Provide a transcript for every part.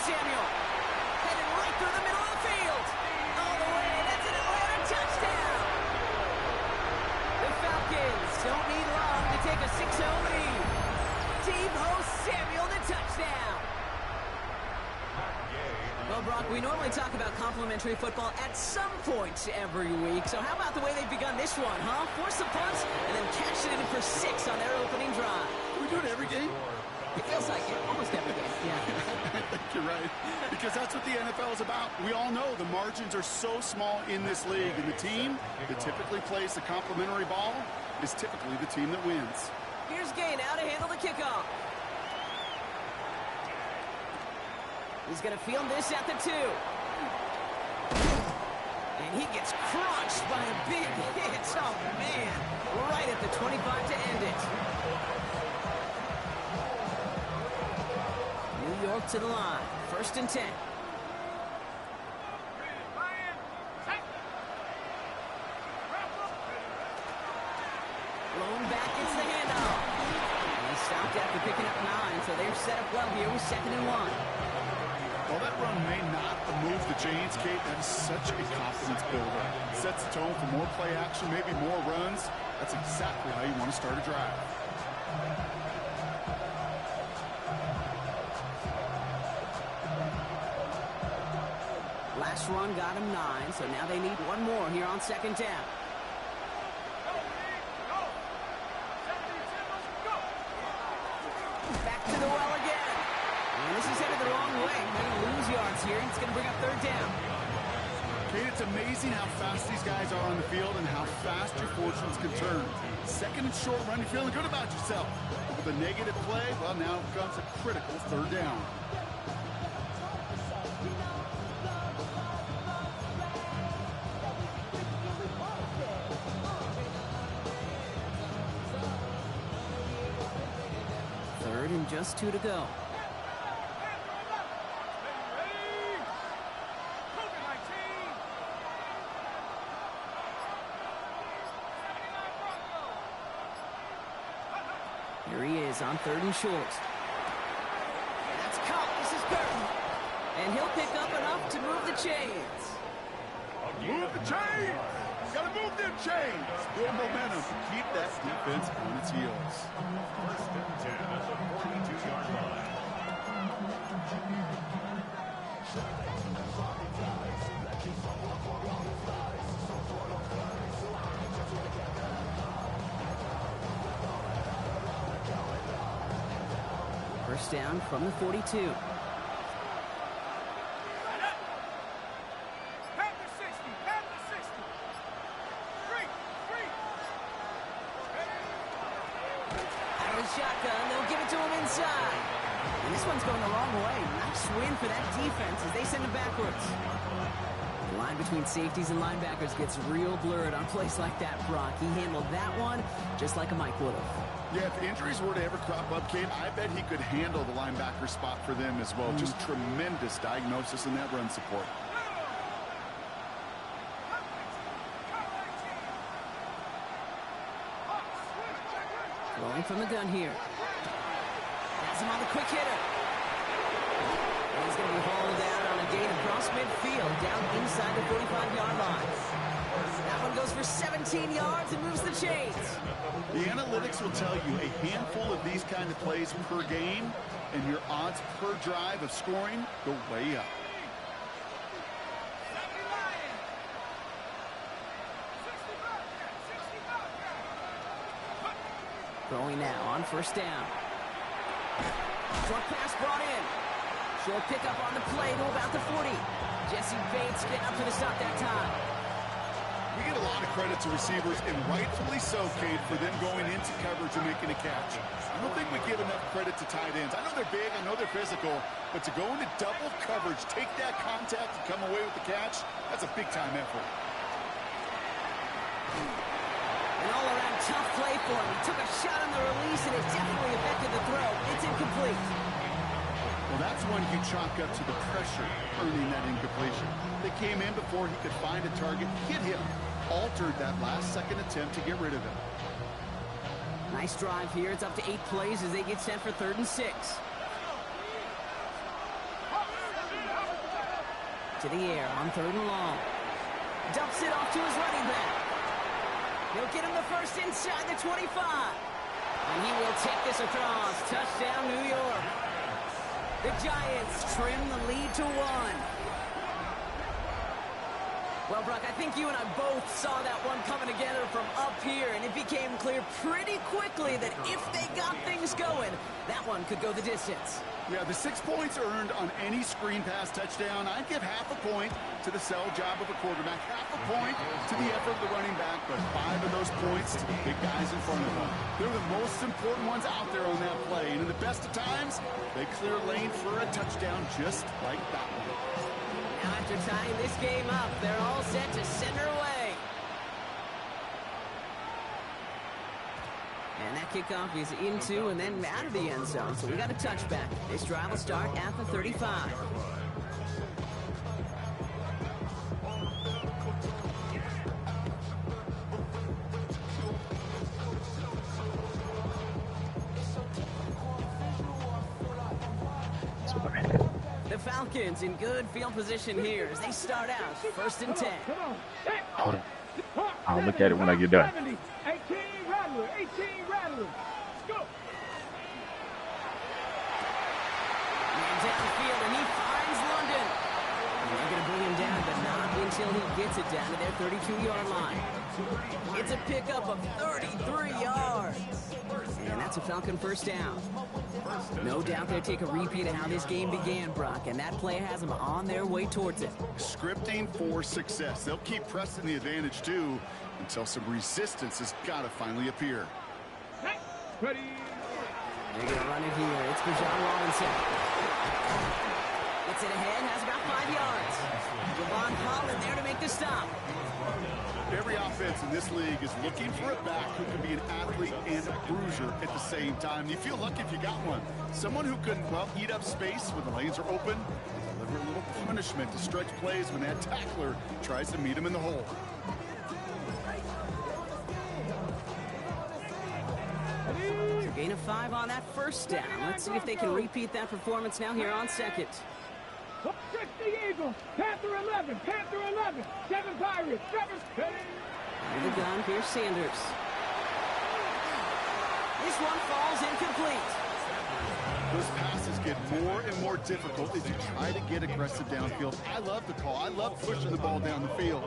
Samuel. Headed right through the middle of the field. All the way. That's an Atlanta touchdown. The Falcons don't need long to take a 6-0 lead. Deebo Samuel, the touchdown. Well, Brock, we normally talk about complimentary football at some point every week. So how about the way they've begun this one, huh? Force the punt and then cash it in for 6 on their opening drive. We do it every game. It feels like it. Almost every game. Yeah. I think you're right. Because that's what the NFL is about. We all know the margins are so small in this league. And the team that typically plays the complimentary ball is typically the team that wins. Here's Gay now to handle the kickoff. He's going to field this at the 2. And he gets crushed by a big hit. Oh, man. Right at the 25 to end it. New York to the line. 1st and 10. Blown back gets the handoff. And he stopped after picking up 9, so they're set up well here with 2nd and 1. While that run may not move the chains, Kate, that is such a confidence builder. It sets the tone for more play action, maybe more runs. That's exactly how you want to start a drive. Last run got him 9, so now they need one more here on 2nd down. Back to the well again. And this is headed the wrong way. They're going to lose yards here. It's going to bring up 3rd down. Kate, it's amazing how fast these guys are on the field and how fast your fortunes can turn. 2nd and short run, you're feeling good about yourself. But with a negative play, well, now comes a critical 3rd down. Third and just 2 to go. Here he is on 3rd and short. That's caught. This is Burton. And he'll pick up enough to move the chains. Move the chains! Gotta move them chains! Build momentum. Keep that defense on its heels. 1st and 10 at the 42-yard line. First down from the 42. Shotgun, they'll give it to him inside. And this one's going the wrong way. Nice win for that defense as they send it backwards. The line between safeties and linebackers gets real blurred on plays like that, Brock. He handled that one just like a Mike would have. Yeah, if injuries were to ever crop up, Kate, I bet he could handle the linebacker spot for them as well. Just tremendous diagnosis in that run support. Rolling from the gun here. Has him on the quick hitter. And he's going to be hauled down on a gain across midfield, down inside the 45-yard line. That one goes for 17 yards and moves the chains. The analytics will tell you a handful of these kind of plays per game, and your odds per drive of scoring go way up. Throwing now on 1st down. Short pass brought in. Short pickup on the play to about the 40. Jesse Bates getting up to the stop that time. We get a lot of credit to receivers, and rightfully so, Kate, for them going into coverage and making a catch. I don't think we give enough credit to tight ends. I know they're big, I know they're physical, but to go into double coverage, take that contact, and come away with the catch, that's a big-time effort. An all-around tough play for him. He took a shot on the release, and it definitely affected the throw. It's incomplete. Well, that's one you chalk up to the pressure earning that incompletion. They came in before he could find a target, hit him, altered that last-second attempt to get rid of him. Nice drive here. It's up to 8 plays as they get set for 3rd and 6. To the air on 3rd and long. Dumps it off to his running back. He'll get him the first inside the 25. And he will take this across. Touchdown, New York. The Giants trim the lead to 1. Well, Brock, I think you and I both saw that one coming together from up here, and it became clear pretty quickly that if they got things going, that one could go the distance. Yeah, the 6 points earned on any screen pass touchdown. I'd give half a point to the sell job of a quarterback, half a point to the effort of the running back, but 5 of those points to the big guys in front of them. They're the most important ones out there on that play, and in the best of times, they clear lane for a touchdown just like that one. Now after tying this game up, they're all set to send her away. And that kickoff is into and then out of the end zone. So we got a touchback. This drive will start at the 35. The Falcons in good field position here as they start out 1st and 10. Hold on. I'll look at it when I get done. 18 Rattler, 18 Rattler. Go. Man downfield, and he finds London. And they're going to bring him down, but not until he gets it down to their 32-yard line. It's a pickup of 33 yards. And that's a Falcon first down. No doubt they'll take a repeat of how this game began, Brock, and that play has them on their way towards it. Scripting for success. They'll keep pressing the advantage, too, until some resistance has got to finally appear. Ready. They're going to run it here. It's for John Robinson. Gets it ahead, has about 5 yards. Javon Holland there to make the stop. Every offense in this league is looking for a back who can be an athlete and a bruiser at the same time. You feel lucky if you got one. Someone who can, well, eat up space when the lanes are open, deliver a little punishment to stretch plays when that tackler tries to meet him in the hole. So gain of 5 on that first down. Let's see if they can repeat that performance now here on 2nd. 60 Eagles, Panther 11, Panther 11, 7 Pirates, 7. Under the gun, here's Sanders. This one falls incomplete. Those passes get more and more difficult as you try to get aggressive downfield. I love the call. I love pushing the ball down the field.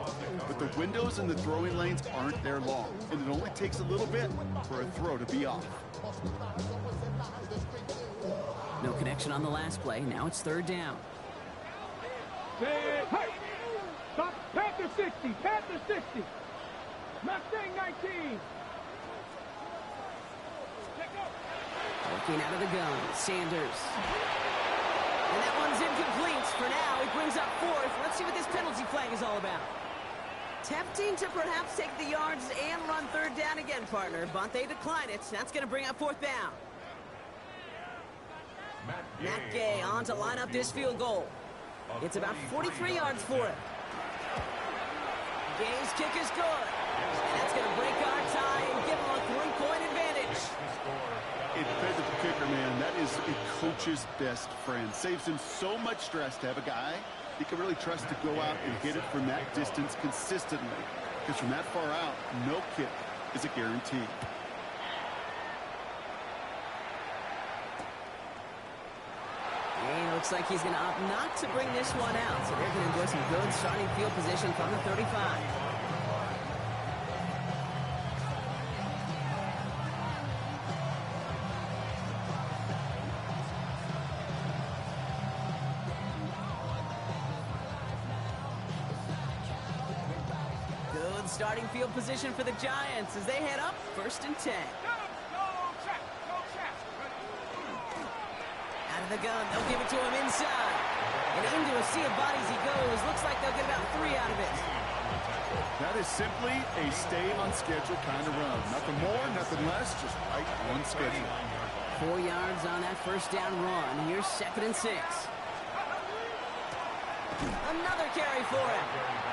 But the windows in the throwing lanes aren't there long. And it only takes a little bit for a throw to be off. No connection on the last play. Now it's 3rd down. Hey, stop. Panther 60, Panther 60. Mustang 19. Working out of the gun, Sanders. And that one's incomplete for now. It brings up 4th. Let's see what this penalty flag is all about. Tempting to perhaps take the yards and run 3rd down again, partner, but they decline it. That's going to bring up 4th down. Matt Gay on to line up this field goal. It's about 43 yards for it. Gay's kick is good. And that's going to break our tie and give them a 3-point advantage. A dependable kicker, man, that is a coach's best friend. Saves him so much stress to have a guy he can really trust to go out and hit it from that distance consistently. Because from that far out, no kick is a guarantee. And it looks like he's going to opt not to bring this one out. So they're going to enjoy some good starting field position from the 35. Good starting field position for the Giants as they head up 1st and 10. Out of the gun, they'll give it to him inside. And into a sea of bodies he goes. Looks like they'll get about 3 out of it. That is simply a stay-on-schedule kind of run. Nothing more, nothing less, just right on schedule. 4 yards on that first down run. Here's 2nd and 6. Another carry for him.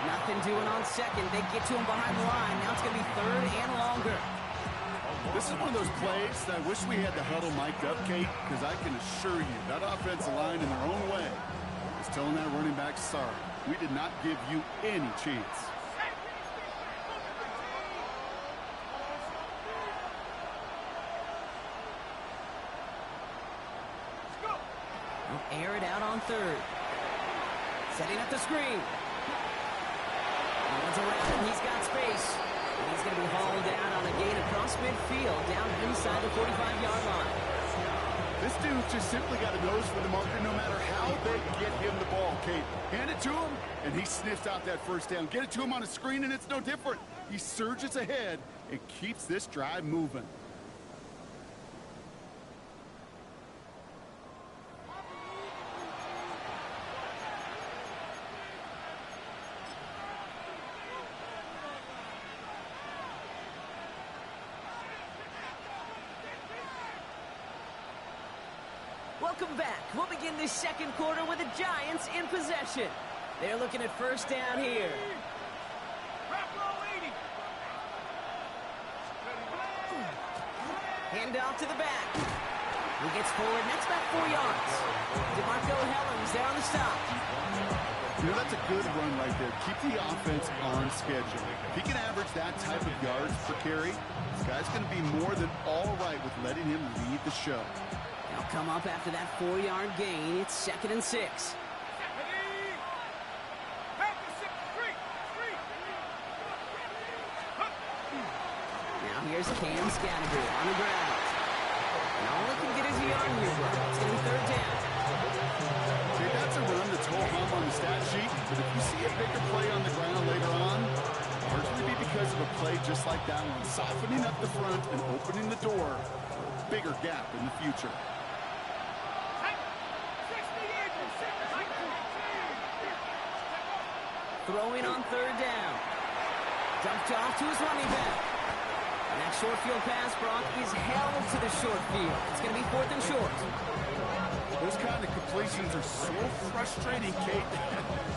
Nothing doing on 2nd. They get to him behind the line. Now it's going to be 3rd and longer. This is one of those plays that I wish we had the huddle mic'd up, Kate, because I can assure you that offensive line in their own way is telling that running back sorry. We did not give you any chance. He'll air it out on third. Setting up the screen. Runs around and he's got space. And he's going to be hauled down on a gain across midfield, down inside the 45-yard line. This dude just simply got a nose for the marker no matter how they get him the ball, Kate. Hand it to him, and he sniffs out that first down. Get it to him on a screen, and it's no different. He surges ahead and keeps this drive moving. Welcome back. We'll begin this second quarter with the Giants in possession. They're looking at first down here. Hand off to the back. He gets forward, and that's about 4 yards. DeMarco Hellams there on the stop. You know, that's a good run right there. Keep the offense on schedule. If he can average that type of yards per carry, this guy's going to be more than all right with letting him lead the show. They'll come up after that 4-yard gain. It's 2nd and 6. Now here's Cam Scattergood on the ground. And all he can get is a yard here, bro. It's going to be 3rd down. See, that's a run that's whole hum on the stat sheet, but if you see a bigger play on the ground later on, largely be because of a play just like that one, softening up the front and opening the door for a bigger gap in the future. Throwing on 3rd down. Dumped off to his running back. And that short field pass, Brock, is held to the short field. It's going to be 4th and short. Those kind of completions are so frustrating, Kate.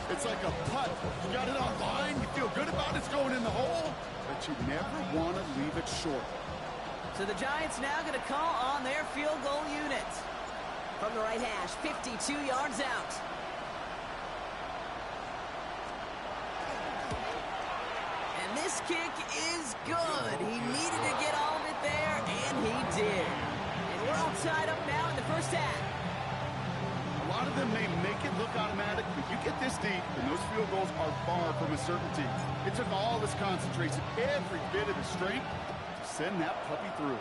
It's like a putt. You got it on line, you feel good about it's going in the hole, but you never want to leave it short. So the Giants now going to call on their field goal unit. From the right hash, 52 yards out. This kick is good. He needed to get all of it there, and he did. And we're all tied up now in the first half. A lot of them may make it look automatic, but you get this deep, and those field goals are far from a certainty. It took all his concentration, every bit of his strength, to send that puppy through.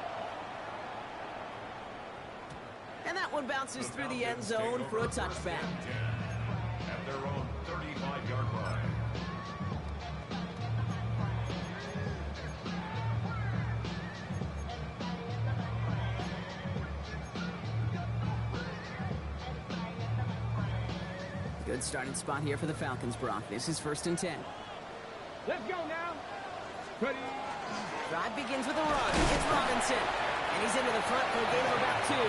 And that one bounces through the end zone for a touchback. At their own 35-yard line. Good starting spot here for the Falcons, Brock. This is 1st and 10. Let's go now. Ready. Drive begins with a run. It's Robinson. And he's into the front for a gain of about 2.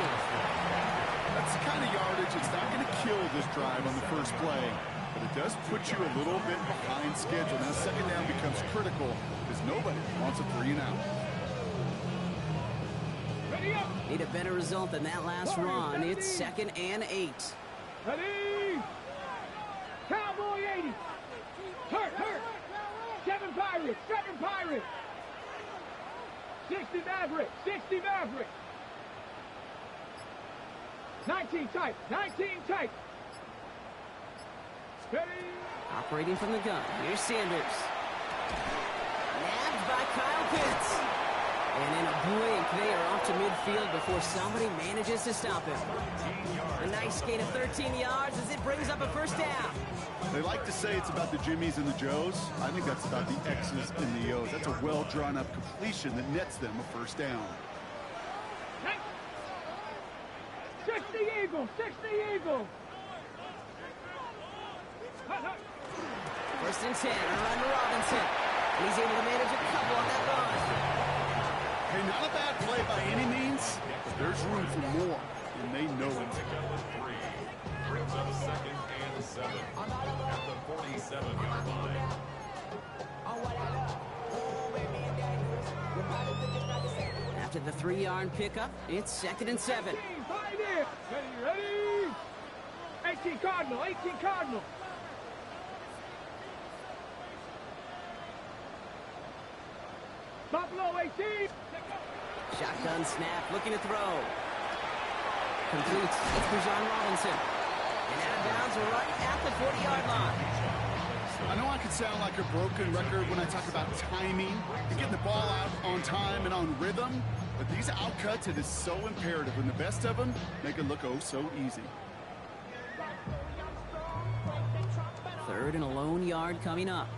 That's the kind of yardage. It's not going to kill this drive on the first play, but it does put you a little bit behind schedule. Now 2nd down becomes critical because nobody wants a 3 and out. Ready up. Need a better result than that last run. It's 2nd and 8. Ready. Cowboy 80. Hurt. 7 Pirates. 60 Maverick. 19 tight. Ready. Operating from the gun. Here's Sanders. Nabbed by Kyle Pitts. And in a blink, they are off to midfield before somebody manages to stop him. A nice gain of 13 yards as it brings up a 1st down. They like to say it's about the Jimmies and the Joes. I think that's about the X's and the O's. That's a well-drawn-up completion that nets them a 1st down. 60 Eagles. 1st and 10, a run to Robinson. And he's able to manage a couple on that run. Hey, not a bad play by any means, but there's room for more, and they know it. Brings up 2nd and 7 at the 47-yard line. After the 3-yard pickup, it's 2nd and 7. Ready. 18 Cardinal. 18. Shotgun snap, looking to throw. Completes. It's Bijan Robinson. And out of bounds right at the 40-yard line. I know I could sound like a broken record when I talk about timing and getting the ball out on time and on rhythm, but these outcuts, it is so imperative, and the best of them make it look oh so easy. 3rd and a lone yard coming up.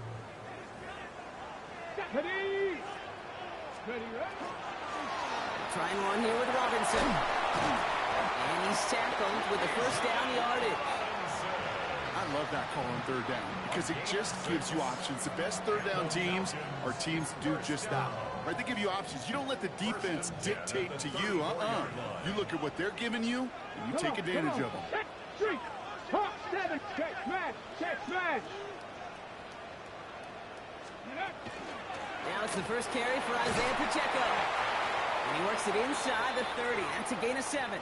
Ready. Ready, Try and run here with Robinson. And he's tackled with the first down yardage. I love that call on 3rd down because it just gives you options. The best 3rd down teams are teams that do just that. Right? They give you options. You don't let the defense dictate to you. You look at what they're giving you, and you take advantage of them. Check, 3, top 7, check, smash, check, smash. Now it's the first carry for Isaiah Pacheco. And he works it inside the 30. That's a gain of 7.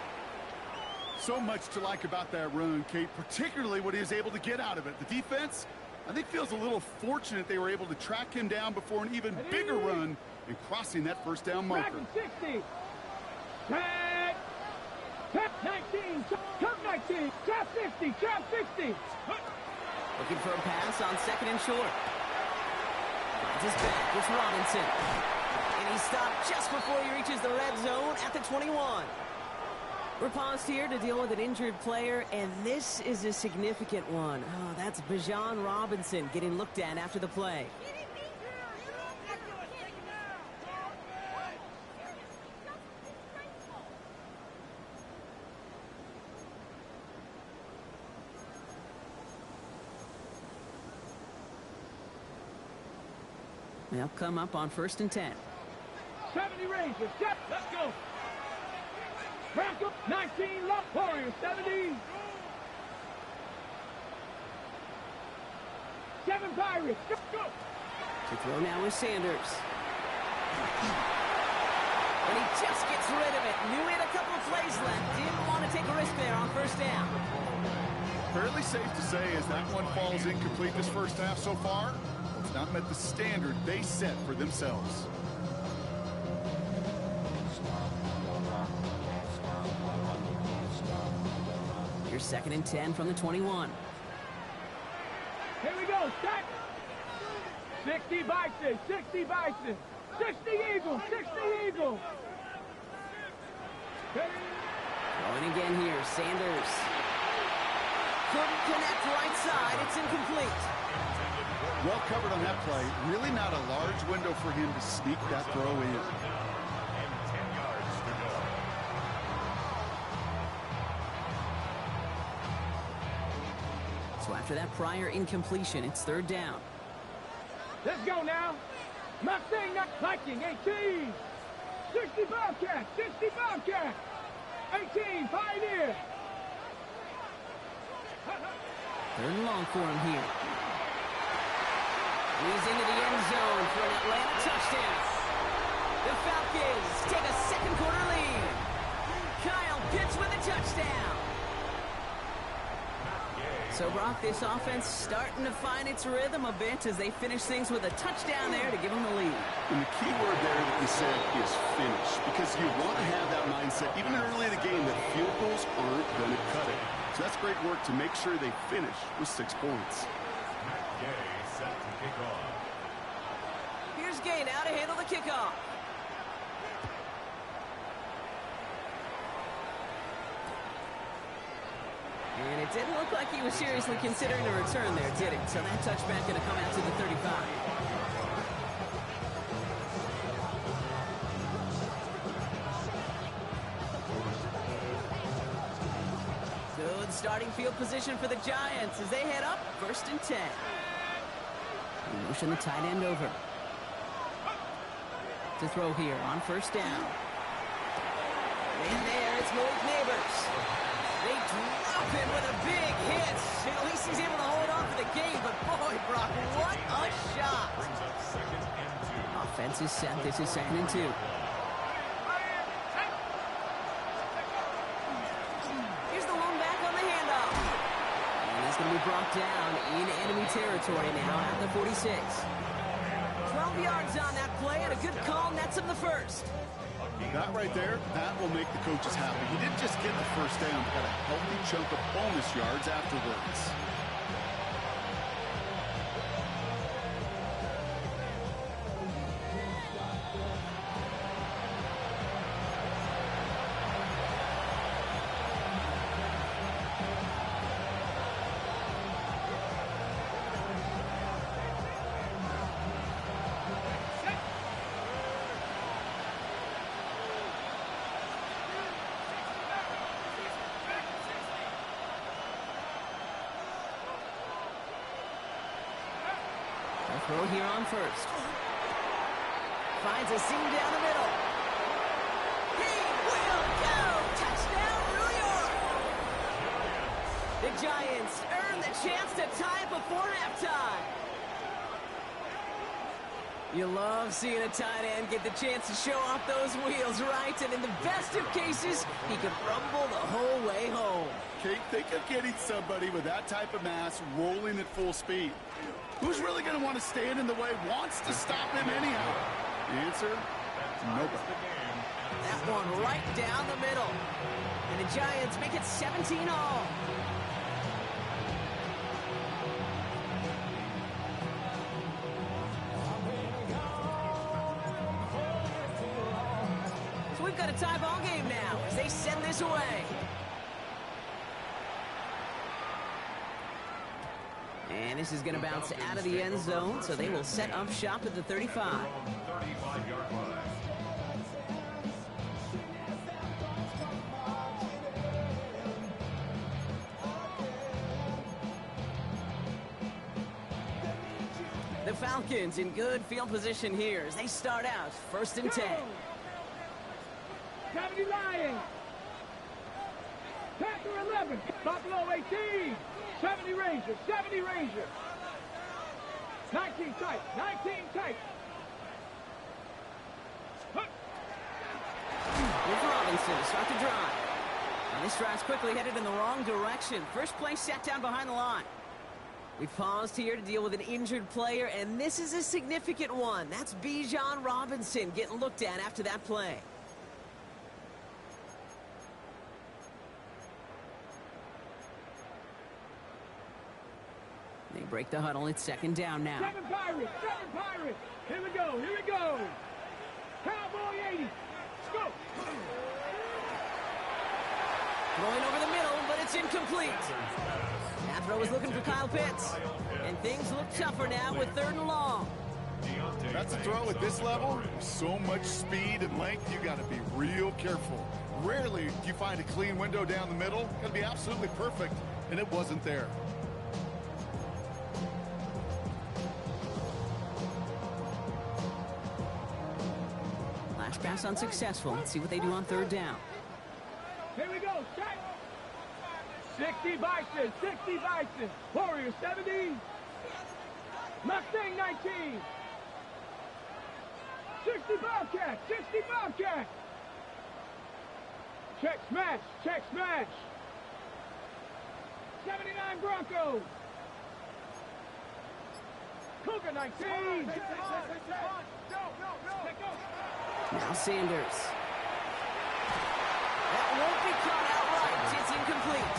So much to like about that run, Kate, particularly what he was able to get out of it. The defense, I think, feels a little fortunate they were able to track him down before an even bigger run and crossing that first down marker. 60. Tag. Tap 19. Tap 19. Tap 50. Tap 60. Looking for a pass on 2nd and short. Finds his back with Robinson. And he stopped just before he reaches the red zone at the 21. We're paused here to deal with an injured player, and this is a significant one. Oh, that's Bijan Robinson getting looked at after the play. They'll come up on 1st and 10. 70 Rangers. Step. Let's go. Back up. 19 Love Warriors. 70. 7 Pirates. Go. To throw now is Sanders. And he just gets rid of it. Knew he had a couple of plays left. Didn't want to take a risk there on 1st down. Fairly safe to say as that one falls incomplete this first half so far, it's not met the standard they set for themselves. Here's 2nd and 10 from the 21. Here we go. Stack. 60 Bison. 60 Bison. 60 Eagles. 60 Eagles. Going again here. Sanders. Couldn't connect right side. It's incomplete. Well covered on that play. Really not a large window for him to sneak that throw in. So after that prior incompletion, it's 3rd down. Let's go now. Mustang, not Viking. 18. 60 Bobcat. 60 Bobcat. 18 Pioneer. 3rd and long for him here. He's into the end zone for an Atlanta touchdown. The Falcons take a 2nd quarter lead. Kyle Pitts with a touchdown. So, Brock, this offense starting to find its rhythm a bit as they finish things with a touchdown there to give them the lead. And the key word there that you said is finish, because you want to have that mindset, even early in the game, that field goals aren't going to cut it. So that's great work to make sure they finish with 6 points. Gay set to kick off. Here's Gay now to handle the kickoff. And it didn't look like he was seriously considering a return there, did it? So that touchback going to come out to the 35. Good starting field position for the Giants as they head up 1st and 10. We motion the tight end over. To throw here on 1st down. And there it's Malik Neighbors. They drop him with a big hit. At least he's able to hold on for the game, but boy, Brock, what a shot. Brings up 2nd and 2. Offense is set. This is 2nd and 2. Here's the one back on the handoff. And he's going to be brought down in enemy territory now at the 46. 12 yards on that play, and a good call nets him the first. That right there, that will make the coaches happy. He didn't just get the first down, but got a healthy chunk of bonus yards afterwards. Throw here on first. Finds a seam down the middle. He will go! Touchdown, New York! The Giants earn the chance to tie it before halftime. You love seeing a tight end get the chance to show off those wheels, right? And in the best of cases, he could rumble the whole way home. Kate, think of getting somebody with that type of mass rolling at full speed. Who's really going to want to stand in the way, wants to stop him anyhow? The answer, nobody. That one right down the middle. And the Giants make it 17 all. So we've got a tie ball game now as they send this away. And this is going to bounce out of the end zone, so they will set up shop at the 35. 35-yard line. The Falcons in good field position here as they start out 1st and 10. 70 Lions. Panther 11. Buffalo 18. 70 Rangers. 70 Rangers. 19 tight. 19 tight. With Robinson to start the drive. And this drive's quickly headed in the wrong direction. First play set down behind the line. We've paused here to deal with an injured player, and this is a significant one. That's Bijan Robinson getting looked at after that play. They break the huddle. It's 2nd down now. 7 Pirates. 7 Pirates. Here we go. Here we go. Cowboy 80. Let's go. Throwing over the middle, but it's incomplete. That throw was looking for Kyle Pitts. And things look tougher now with 3rd and long. That's a throw at this level. So much speed and length, you got to be real careful. Rarely do you find a clean window down the middle. Got to be absolutely perfect, and it wasn't there. Last pass unsuccessful. Let's see what they do on 3rd down. Here we go. Check. 60 Bison. 60 Bison. Warriors 70. Mustang 19. 60 Bobcat. 60 Bobcat. Check smash. Check smash. 79 Broncos. Cougar 19. Now Sanders. That won't be caught outright. It's incomplete.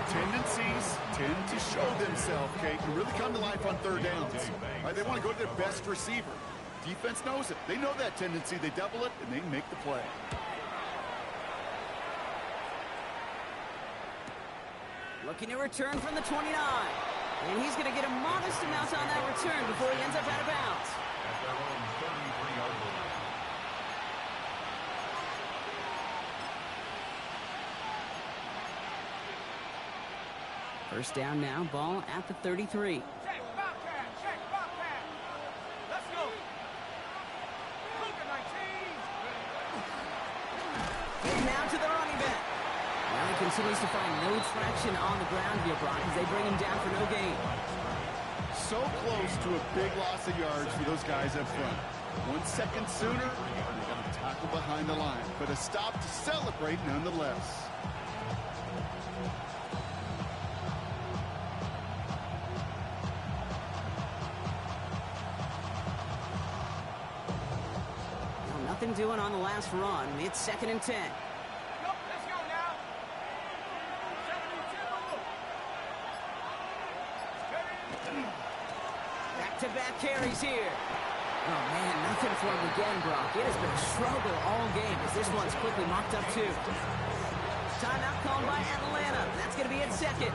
Tendencies tend to show themselves, Kate, and really come to life on 3rd downs. Right, they want to go to their best receiver. Defense knows it. They know that tendency. They double it, and they make the play. Looking to return from the 29. And he's going to get a modest amount on that return before he ends up out of bounds. At their own 33-yard line. First down now, ball at the 33. Check Bobcat. Check Bobcat. Let's go. Cougar 19. And now to the running back. Well, he continues to find no traction on the ground here, Brock, as they bring him down for no gain. So close to a big loss of yards for those guys up front. 1 second sooner, they got a tackle behind the line, but a stop to celebrate nonetheless. nothing doing on the last run. It's 2nd and 10. Let's go now. 72. Back-to-back carries here. Oh, man, nothing for him again, Brock. It has been a struggle all game as this one's quickly mocked up, too. Timeout called by Atlanta. That's going to be at 2nd.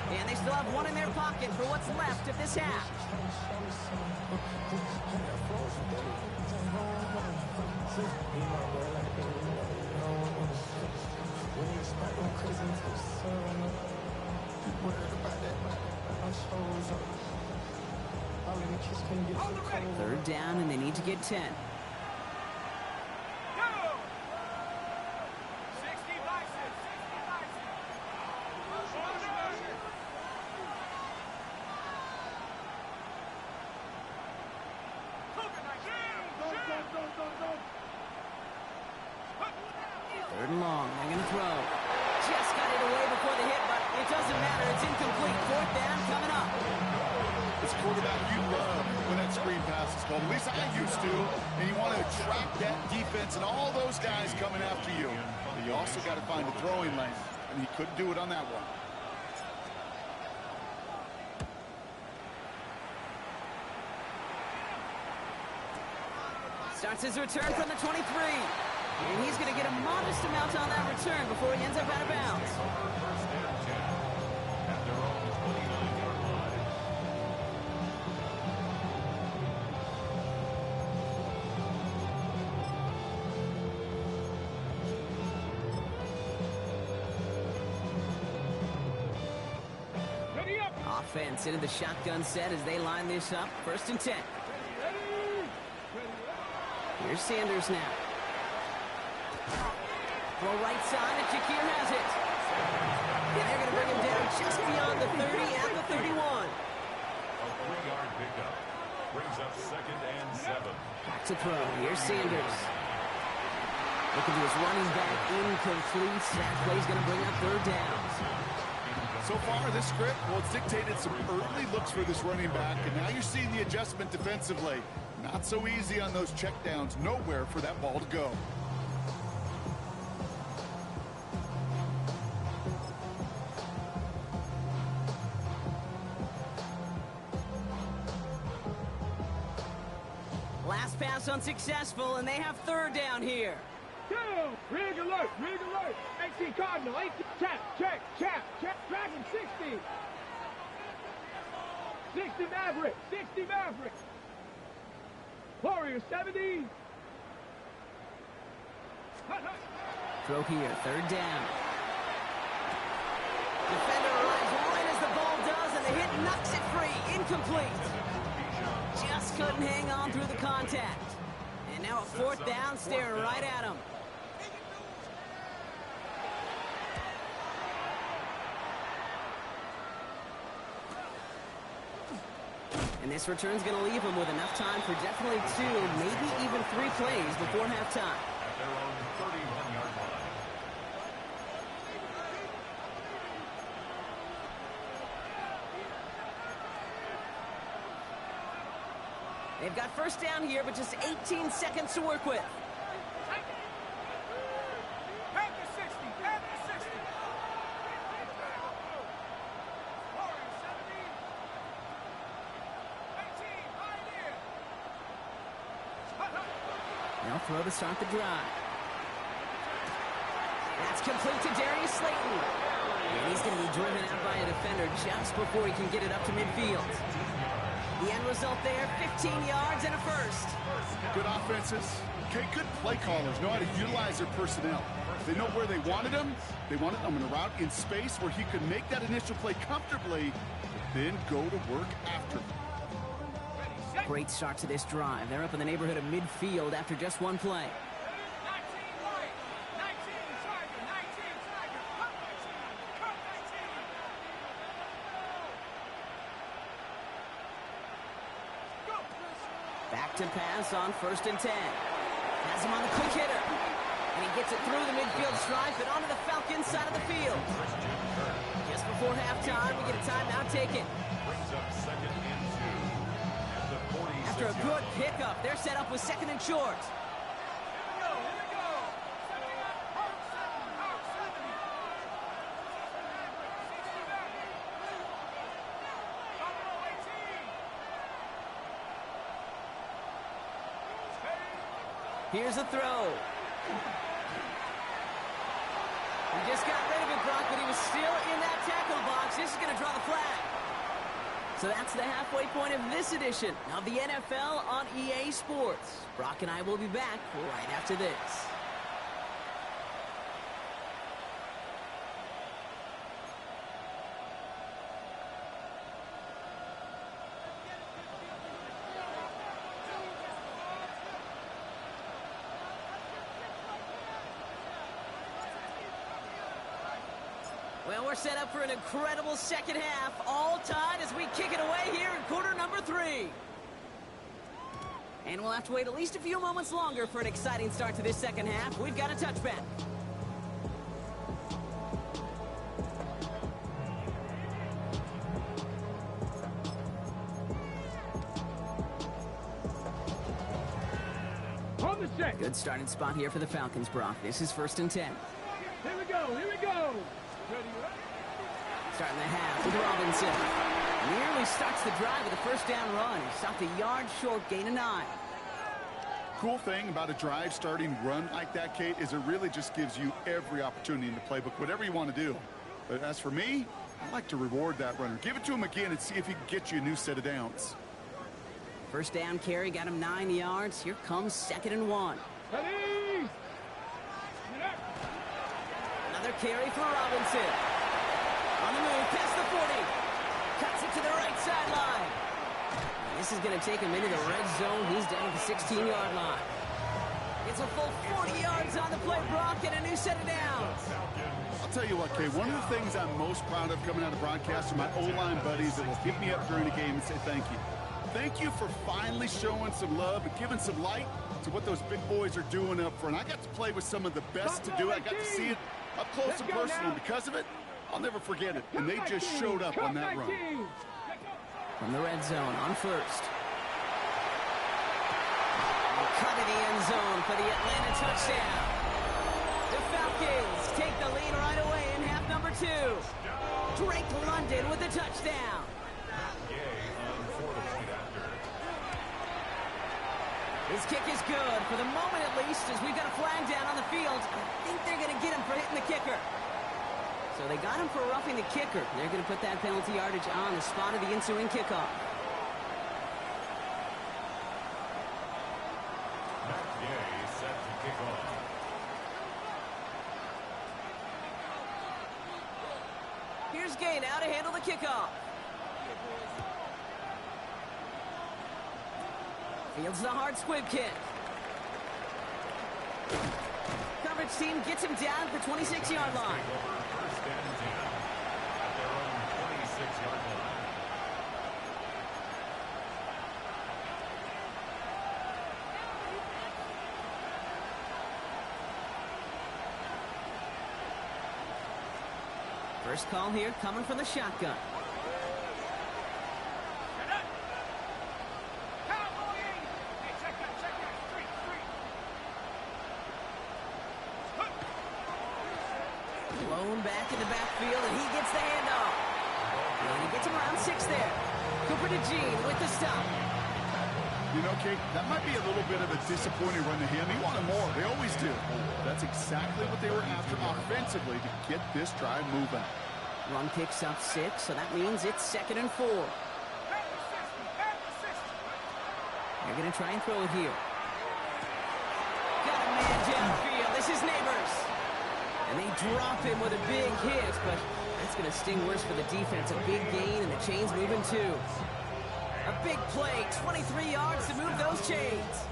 And they still have one in their pocket for what's left of this half. Third down, and they need to get 10. Third and long. They're going to throw. Just got it away before the hit, but it doesn't matter. It's incomplete. 4th down coming up. It's quarterback you love when that screen pass is called. At least I used to. And you want to attract that defense and all those guys coming after you. But you also got to find a throwing lane. And he couldn't do it on that one. Starts his return from the 23. And he's going to get a modest amount on that return before he ends up out of bounds. First and 10 at their own 29-yard line. Ready up. Offense into the shotgun set as they line this up. 1st and 10. Here's Sanders now. Throw right side, and Shakir has it. And they're going to bring him down just beyond the 30 at the 31. A 3-yard pickup brings up 2nd and 7. Back to throw. Here's Sanders. Looking to his running back, incomplete. That play's going to bring up 3rd downs. So far, this script, well, it's dictated some early looks for this running back, and now you're seeing the adjustment defensively. Not so easy on those checkdowns. Nowhere for that ball to go. Last pass unsuccessful, and they have 3rd down here. Down. Rig alert. Rig alert. 18 Cardinal. 18. Check. Dragon 60. 60 Maverick. 60 Maverick. Warrior 70. Throw here, 3rd down. Defender arrives right as the ball does, and the hit knocks it free. Incomplete. Just couldn't hang on through the contact. And now a 4th down, staring right at him. And this return's going to leave him with enough time for definitely 2, maybe even 3 plays before halftime. At their own 31-yard line. They've got 1st down here, but just 18 seconds to work with. Panther 60. Panther 60. Warrior 70. 18. Pioneer. They'll throw to start the drive. That's complete to Darius Slayton. And he's going to be driven out by a defender just before he can get it up to midfield. The end result there, 15 yards and a 1st. Good offenses. Okay, good play callers know how to utilize their personnel. They know where they wanted them. They wanted them in a route in space where he could make that initial play comfortably, but then go to work after. Great start to this drive. They're up in the neighborhood of midfield after just 1 play. 19 right. 19 Tiger. 19 Tiger. Cut 19. Cut 19. Go. Back to pass on 1st and 10. Has him on the quick hitter. And he gets it through the midfield stripe and onto the Falcons side of the field. Just before halftime, we get a timeout taken. Brings up 2nd and 2. At the 46. After a good pickup, they're set up with 2nd and short. Here's a throw. He just got rid of it, Brock, but he was still in that tackle box. This is going to draw the flag. So that's the halfway point of this edition of the NFL on EA Sports. Brock and I will be back right after this. Well, we're set up for an incredible second half. All tied as we kick it away here in quarter number 3. And we'll have to wait at least a few moments longer for an exciting start to this second half. We've got a touchback. On the set. Good starting spot here for the Falcons, Brock. This is 1st and 10. Here we go. Here we go. Starting the half with Robinson. Nearly starts the drive with a first down run. He stopped a yard short, gain of 9. Cool thing about a drive starting run like that, Kate, is it really just gives you every opportunity in the playbook, whatever you want to do. But as for me, I like to reward that runner. Give it to him again and see if he can get you a new set of downs. First down carry got him 9 yards. Here comes 2nd and 1. Ready. Another carry for Robinson. On the move, past the 40. Cuts it to the right sideline. This is going to take him into the red zone. He's down at the 16-yard line. It's a full 40 yards on the play, Brock, and a new set of downs. I'll tell you what, Kay, one of the things I'm most proud of coming out of broadcast are my O-line buddies that will pick me up during the game and say thank you. Thank you for finally showing some love and giving some light to what those big boys are doing up front. I got to play with some of the best to do it. I got to see it up close and personal. And because of it, I'll never forget it. And they just showed up on that run. From the red zone on 1st. Cut to the end zone for the Atlanta touchdown. The Falcons take the lead right away in half number 2. Drake London with the touchdown. His kick is good, for the moment at least, as we've got a flag down on the field. I think they're going to get him for hitting the kicker. So they got him for roughing the kicker. They're going to put that penalty yardage on the spot of the ensuing kickoff. Matt Gay set to kick off. Here's Gay now to handle the kickoff. Fields the hard squib kick. Coverage team gets him down at the 26-yard line. First and 10 at their own 26-yard line. First call here coming from the shotgun. Blown back in the backfield, and he gets the handoff. And he gets him around 6 there. Cooper DeJean with the stop. You know, Kate, that might be a little bit of a disappointing run to him. He wanted more. They always do. That's exactly what they were after offensively to get this drive moving. Run picks up 6, so that means it's 2nd and 4. They're going to try and throw it here. Got a man downfield. This is Neighbors. And they drop him with a big hit, but that's going to sting worse for the defense. A big gain, and the chains moving too. A big play, 23 yards to move those chains.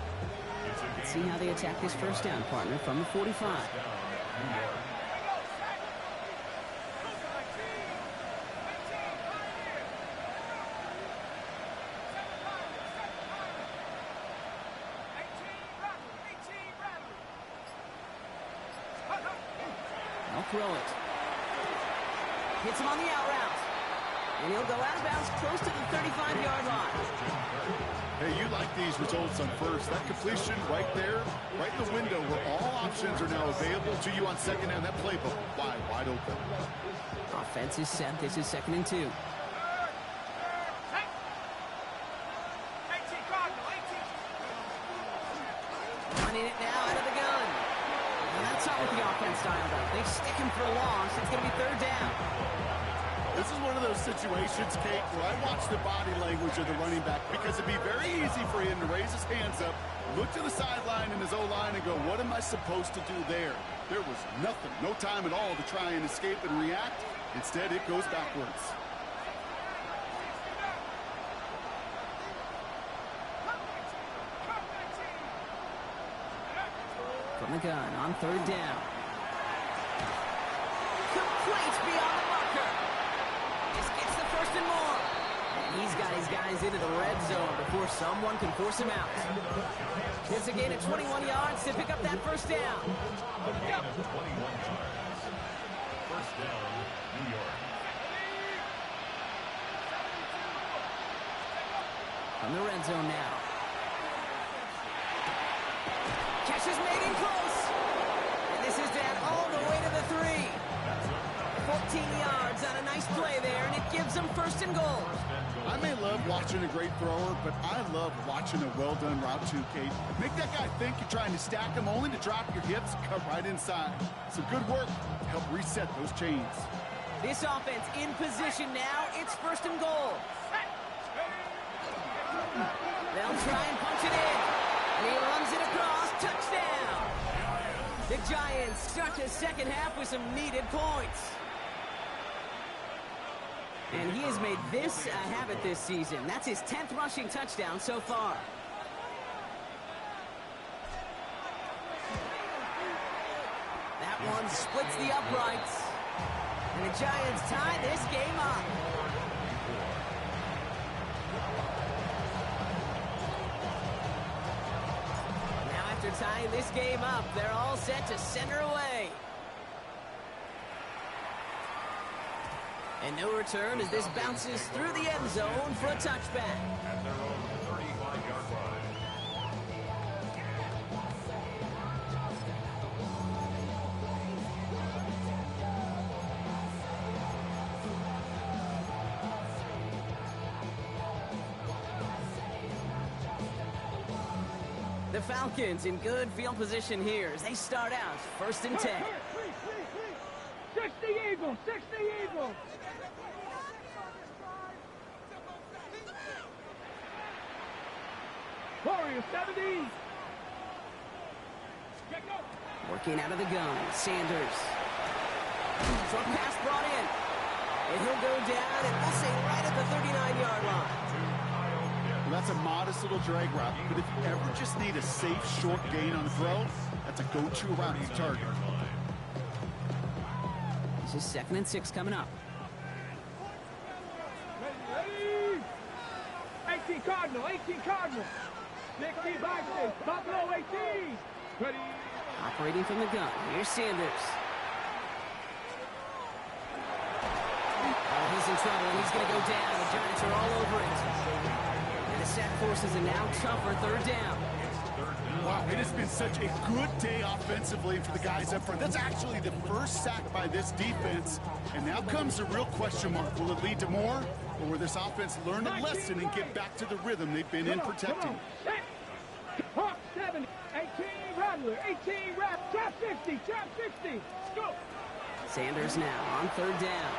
Let's see how they attack this first down, partner, from the 45. They'll throw it. Hits him on the out route. And he'll go out of bounds close to the 35-yard line. Hey, you like these results on first. That completion right there, right in the window where all options are now available to you on second down. That playbook wide open. Offense is set. This is 2nd and 2. Running it now That's not what the offense styled up. They stick him for a loss. It's going to be third down. This is one of those situations, Kate, where I watch the body language of the running back because it'd be very easy for him to raise his hands up, look to the sideline in his O-line and go, what am I supposed to do there? There was nothing, no time at all to try and escape and react. Instead, it goes backwards. From the gun on third down. Complete beyond the marker. Just gets the first and more. And he's got his guys into the red zone before someone can force him out. It's a gain of 21 yards to pick up that first down. 21 yards. First down, New York. From the red zone now. Catch is made in close. And this is down all the way to the 3. 14 yards on a nice play there, and it gives them first and goal. I may love watching a great thrower, but I love watching a well-done route too, Kate. Make that guy think you're trying to stack him only to drop your hips, cut right inside. Some good work to help reset those chains. This offense in position now. It's first and goal. They'll try and punch it in. And he runs it across. Touchdown. The Giants start the second half with some needed points. And he has made this a habit this season. That's his 10th rushing touchdown so far. That one splits the uprights. And the Giants tie this game up. Now after tying this game up, they're all set to center away. And no return as this bounces through the end zone for a touchback. At their own 35-yard line. The Falcons in good field position here as they start out first and 10. 60 Eagles, 60 Eagles. Warriors, 70. Working out of the gun, Sanders. Short pass brought in. And he'll go down, and we'll say right at the 39-yard line. Well, that's a modest little drag route, but if you ever just need a safe, short gain on the throw, that's a go-to route to target. This is 2nd and 6 coming up. Ready. 18 Cardinal, 18 Cardinal. 60 backstage, Buffalo 18. Ready. Operating from the gun, here's Sanders. Oh, he's in trouble, and he's going to go down. The Giants are all over it. And the sack forces a now tougher third down. Wow, it has been such a good day offensively for the guys up front. That's actually the first sack by this defense. And now comes the real question mark. Will it lead to more? Or will this offense learn a lesson and get back to the rhythm they've been in protecting? Hawk 70, 18 Rattler, 18 Rattler, trap 60, trap 60. Let's go. Sanders now on third down.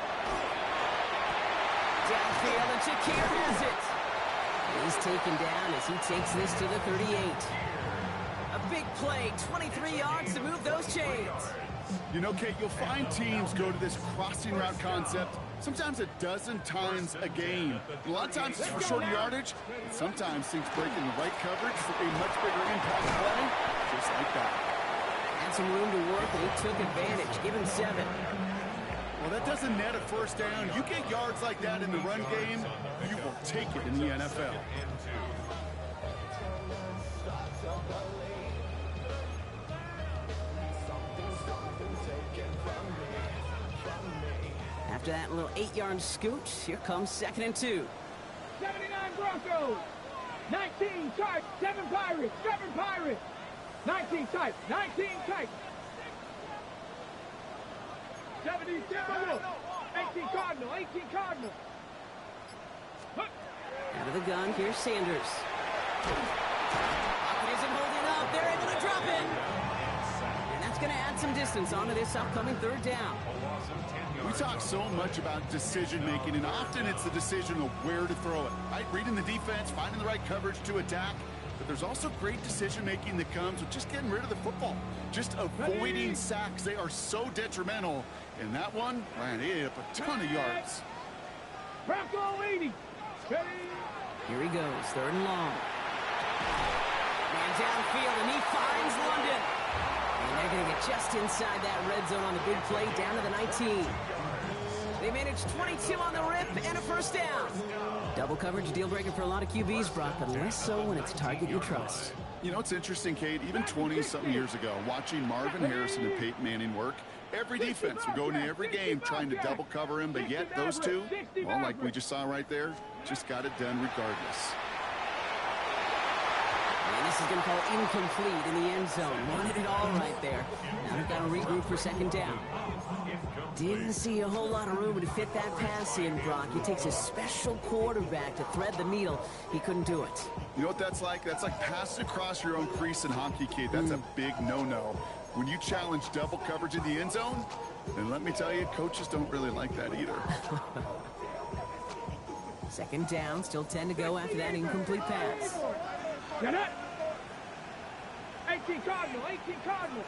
Downfield, and Shakir has it. He's taken down as he takes this to the 38. A big play, 23 yards to move those chains. You know, Kate, you'll find teams go to this crossing route concept sometimes a dozen times a game. A lot of times it's for short yardage, but sometimes things break in the right coverage for a much bigger impact play, just like that. Had some room to work, and he took advantage. Give him 7. Well, that doesn't net a first down. You get yards like that in the run game, you will take it in the NFL. After that little 8-yard scoot, here comes 2nd and 2. 79 Broncos, 19 type, 7 Pirates, 7 Pirates. 19 type, 19 type. 70 Timberwolves, 18 Cardinal, 18 Cardinal. Out of the gun, here's Sanders. Pocket isn't holding up. They're able to drop it. And that's going to add some distance onto this upcoming third down. A loss of 10 yards. We talk so much about decision-making, and often it's the decision of where to throw it, right? Reading the defense, finding the right coverage to attack. But there's also great decision-making that comes with just getting rid of the football, just avoiding sacks. They are so detrimental. And that one, man, he ate up a ton of yards. Bronco 80. Ready? Here he goes, third and long. Man downfield, and he finds London. And they're going to get just inside that red zone on the big play, down to the 19. They managed 22 on the rip and a first down. Double coverage, deal breaker for a lot of QBs, Brock, but less so when it's a target you trust. You know, it's interesting, Kate, even 20-something years ago, watching Marvin Harrison and Peyton Manning work, every defense would go into every game trying to double cover him, but yet those two, well, like we just saw right there, just got it done regardless. And this is going to call incomplete in the end zone. Wanted it all right there. Now they've got to regroup for second down. Didn't see a whole lot of room to fit that pass in, Brock. It takes a special quarterback to thread the needle. He couldn't do it. You know what that's like? That's like passing across your own crease in hockey, Kate. That's a big no-no. When you challenge double coverage in the end zone, then let me tell you, coaches don't really like that either. Second down, still 10 to go after that incomplete pass. Get it. 18 Cardinal, 18 Cardinal.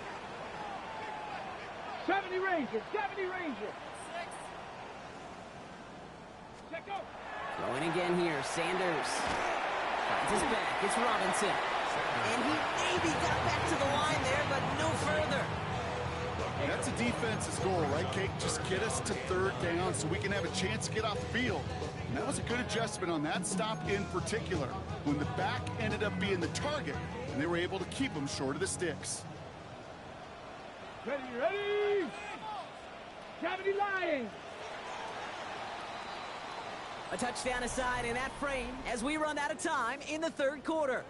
70 Ranger, 70 Ranger. Check out. Going again here, Sanders. Finds his back, it's Robinson. And he maybe got back to the line there, but no further. That's a defense's goal, right, Kate? Just get us to third down so we can have a chance to get off the field. And that was a good adjustment on that stop in particular, when the back ended up being the target, and they were able to keep him short of the sticks. Ready, ready. 70 Lions. A touchdown aside in that frame as we run out of time in the third quarter.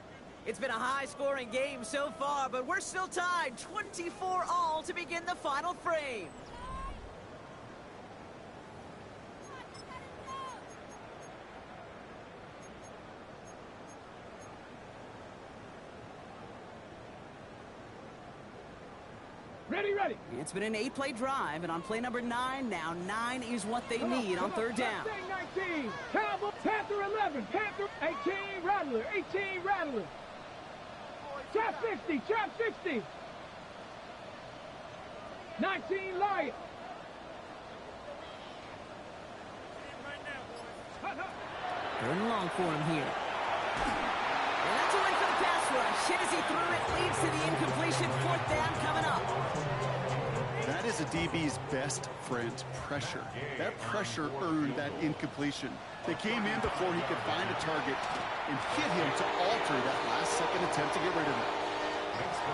It's been a high-scoring game so far, but we're still tied 24-all to begin the final frame. Ready, ready. It's been an 8-play drive, and on play number 9, now 9 is what they need on third down. Mustang 19, Cowboy, Panther 11, Panther 18, Rattler, 18, Rattler. Trap 60, trap 60. 19, Lion. Third and long for him here. And that's a win for the pass rush. Hit as he threw it, leads to the incompletion. Fourth down coming up. That is a DB's best friend, pressure. That pressure earned that incompletion. They came in before he could find a target and hit him to alter that last-second attempt to get rid of it.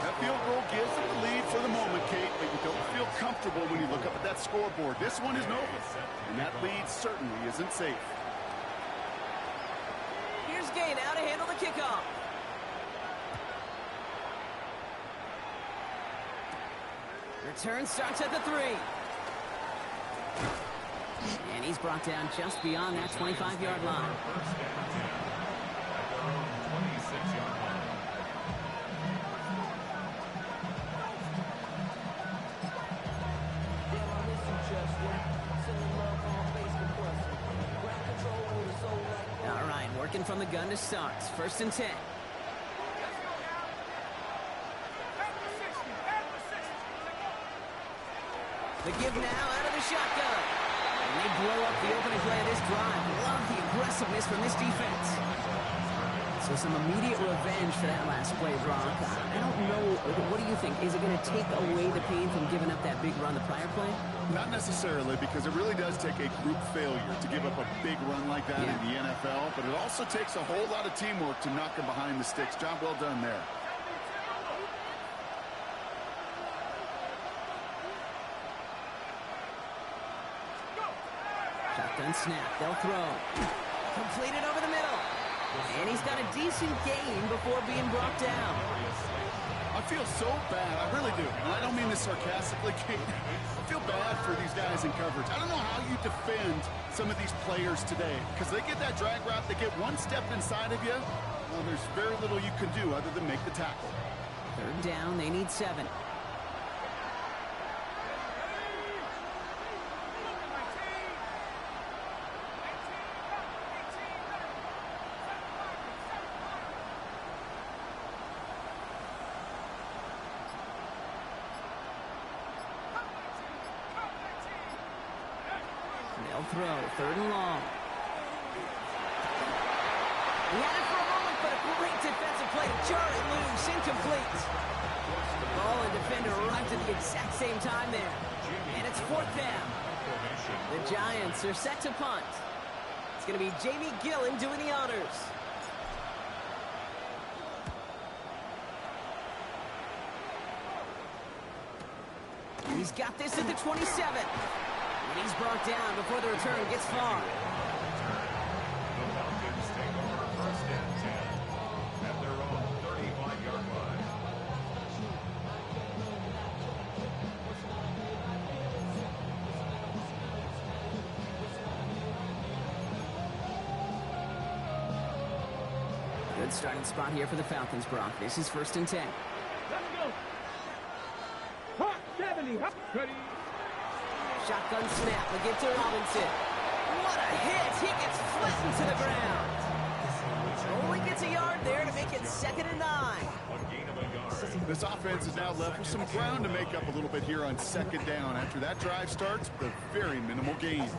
That field goal gives it the lead for the moment, Kate, but you don't feel comfortable when you look up at that scoreboard. This one is over, and that lead certainly isn't safe. Here's Gay now to handle the kickoff. Return starts at the 3. And he's brought down just beyond that 25-yard line. All right, working from the gun to start. First and 10. The give now out of the shotgun. And they blow up the opening play of this drive. Love the aggressiveness from this defense. So some immediate revenge for that last play, Brock. I don't know. What do you think? Is it going to take away the pain from giving up that big run the prior play? Not necessarily, because it really does take a group failure to give up a big run like that in the NFL. But it also takes a whole lot of teamwork to knock him behind the sticks. Job well done there. Shotgun snap. They'll throw. Completed over the middle. And he's got a decent gain before being brought down. I feel so bad. I really do. And I don't mean this sarcastically, Kate. I feel bad for these guys in coverage. I don't know how you defend some of these players today, because they get that drag route, they get one step inside of you. Well, there's very little you can do other than make the tackle. Third down, they need 7. They'll throw. 3rd and long. He had it for a moment, but a great defensive play to jar it loose. Incomplete. The ball and defender arrived at the exact same time there. And it's 4th down. The Giants are set to punt. It's going to be Jamie Gillen doing the honors. He's got this at the 27. And he's brought down before the return gets far. The Falcons take over 1st and 10 at their own 35-yard line. Good starting spot here for the Falcons, Brock. This is 1st and 10. Let's go. Hot 70. Hot. Ready. Shotgun snap. We give to Robinson. What a hit. He gets flattened to the ground. Only gets a yard there to make it 2nd and 9. A gain of a yard. This offense is now left with some ground to make up a little bit here on 2nd down. After that drive starts, the very minimal gain.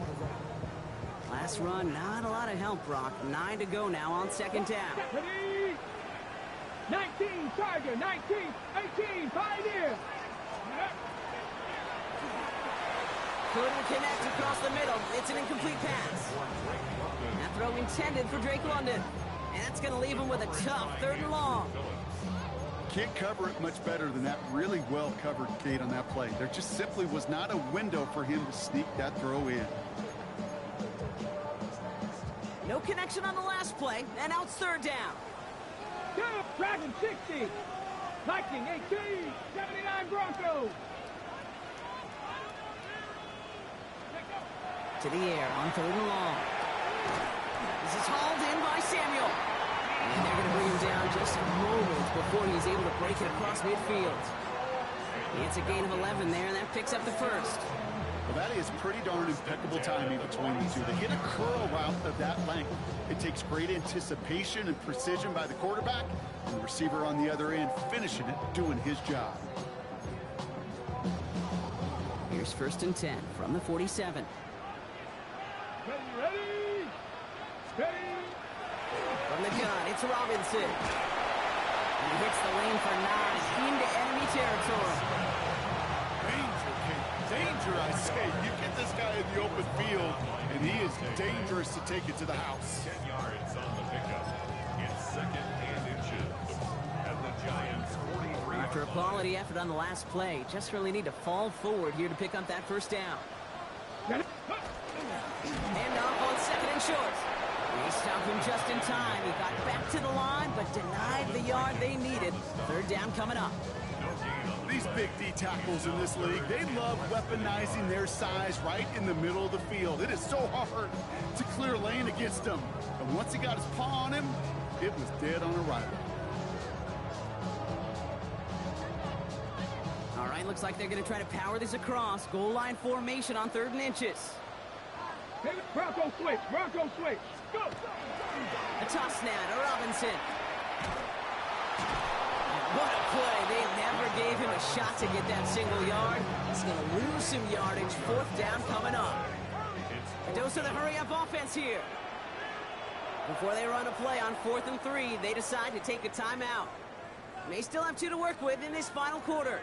Last run, not a lot of help, Brock. 9 to go now on 2nd down. Ready. 19, Tiger. 19, 18, Pioneer. Couldn't connect across the middle. It's an incomplete pass. That throw intended for Drake London. And that's going to leave him with a tough 3rd and long. Can't cover it much better than that really well covered gate on that play. There just simply was not a window for him to sneak that throw in. No connection on the last play, and now it's 3rd down. Dragon 60. Viking 18, 79 Broncos. To the air on 3rd and long. This is hauled in by Samuel. And they're going to bring him down just a moment before he's able to break it across midfield. It's a gain of 11 there, and that picks up the 1st. Well, that is pretty darn impeccable timing between the two. They hit a curl route of that length. It takes great anticipation and precision by the quarterback, and the receiver on the other end finishing it, doing his job. Here's 1st and 10 from the 47. Ready. Ready. From the gun, it's Robinson. And he hits the lane for 9 into enemy territory. Danger, Kate. Danger, I say. You get this guy in the open field, and he is dangerous to take it to the house. 10 yards on the pickup. It's 2nd and inches. At the Giants' 43. After a quality effort on the last play, just really need to fall forward here to pick up that 1st down. Hand off on 2nd and short. They stopped him just in time. He got back to the line, but denied the yard they needed. 3rd down coming up. These big D tackles in this league, they love weaponizing their size right in the middle of the field. It is so hard to clear lane against them. But once he got his paw on him, it was dead on arrival. All right, looks like they're going to try to power this across. Goal line formation on 3rd and inches. Bronco switch. Bronco switch. Go. A toss now to Robinson. What a play. They never gave him a shot to get that single yard. He's going to lose some yardage. 4th down coming up. A dose of the hurry-up offense here. Before they run a play on 4th and 3, they decide to take a timeout. May still have 2 to work with in this final quarter.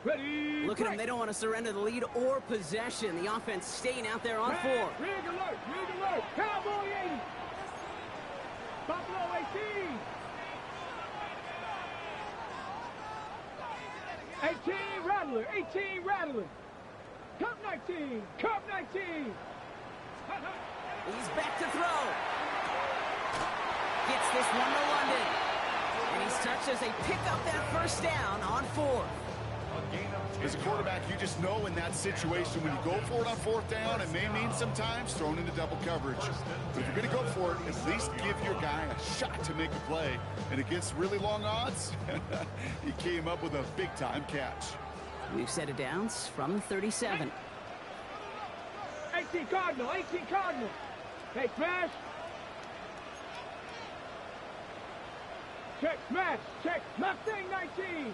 Ready. Look at them. They don't want to surrender the lead or possession. The offense staying out there on 4. Rig alert. Rig alert. Cowboy 80. Buffalo 18. 18 Rattler. 18 Rattler. Cup 19. Cup 19. He's back to throw. Gets this one to London. And he's touched as they pick up that 1st down on 4th. As a quarterback, you just know in that situation when you go for it on 4th down, it may mean sometimes thrown into double coverage. But if you're going to go for it, at least give your guy a shot to make a play. And against really long odds, he came up with a big-time catch. We've set it downs from the 37. 18 Cardinal, 18 Cardinal. Hey, smash. Check, smash, check. Mustang 19.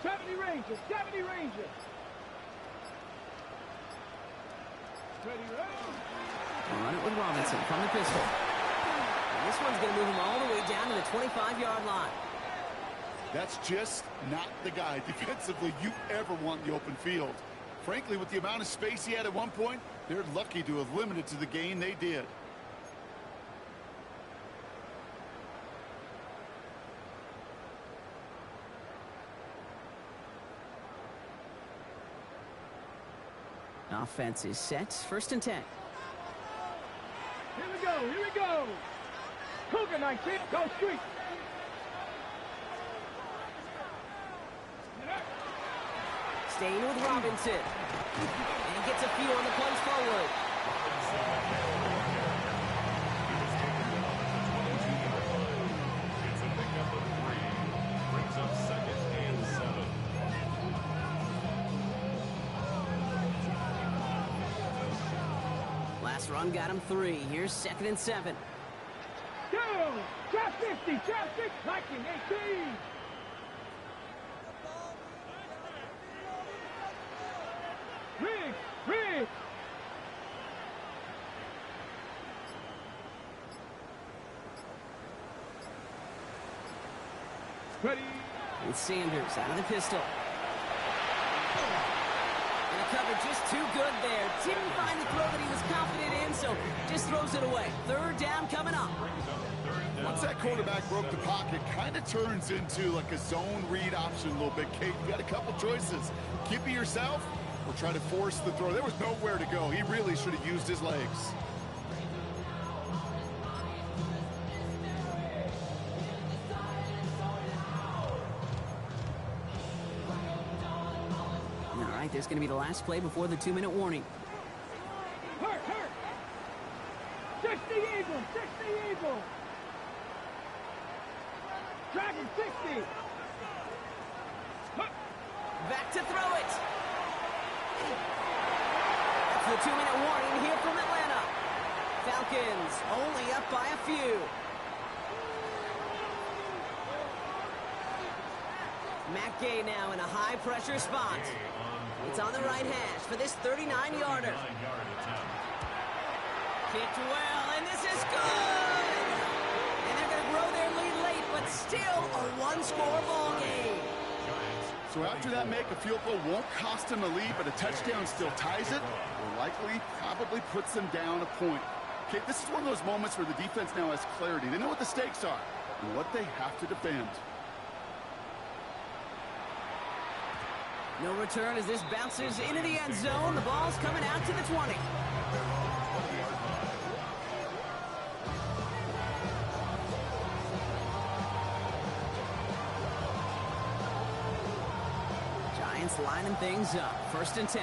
70 Ranger, 70 Ranger. Ready, They'll run it with Robinson from the pistol. And this one's going to move him all the way down to the 25-yard line. That's just not the guy defensively you ever want in the open field. Frankly, with the amount of space he had at one point, they're lucky to have limited to the gain they did. Offense is set. 1st and 10. Here we go, here we go. Cougar 19, go street. Staying with Robinson. And he gets a few on the plunge forward. It's a pickup of 3. Brings up 2nd and 7. Last run got him 3. Here's 2nd and 7. Go! Trap 50, trap 6, 1918. Riggs, Riggs. Ready. With Sanders out of the pistol. And the cover just too good there. Didn't find the throw that he was confident in, so just throws it away. 3rd down coming up. Once that quarterback broke the pocket, kind of turns into like a zone read option a little bit. Kate, you got a couple choices. Keep it yourself or try to force the throw. There was nowhere to go. He really should have used his legs. All right, there's going to be the last play before the 2-minute warning. Hurt, hurt. 60 Eagle, 60 Eagle. Dragon 60. Huh. Back to throw it. That's the 2-minute warning here from Atlanta. Falcons only up by a few. Matt Gay now in a high-pressure spot. It's on the right hash for this 39-yarder. Kicked well, and this is good! And they're going to grow their lead late, but still a one-score ball game. So after that make, a field goal won't cost them the lead, but a touchdown still ties it, or likely probably puts them down a point. Okay, this is one of those moments where the defense now has clarity. They know what the stakes are and what they have to defend. No return as this bounces into the end zone. The ball's coming out to the 20. Giants lining things up. 1st and 10.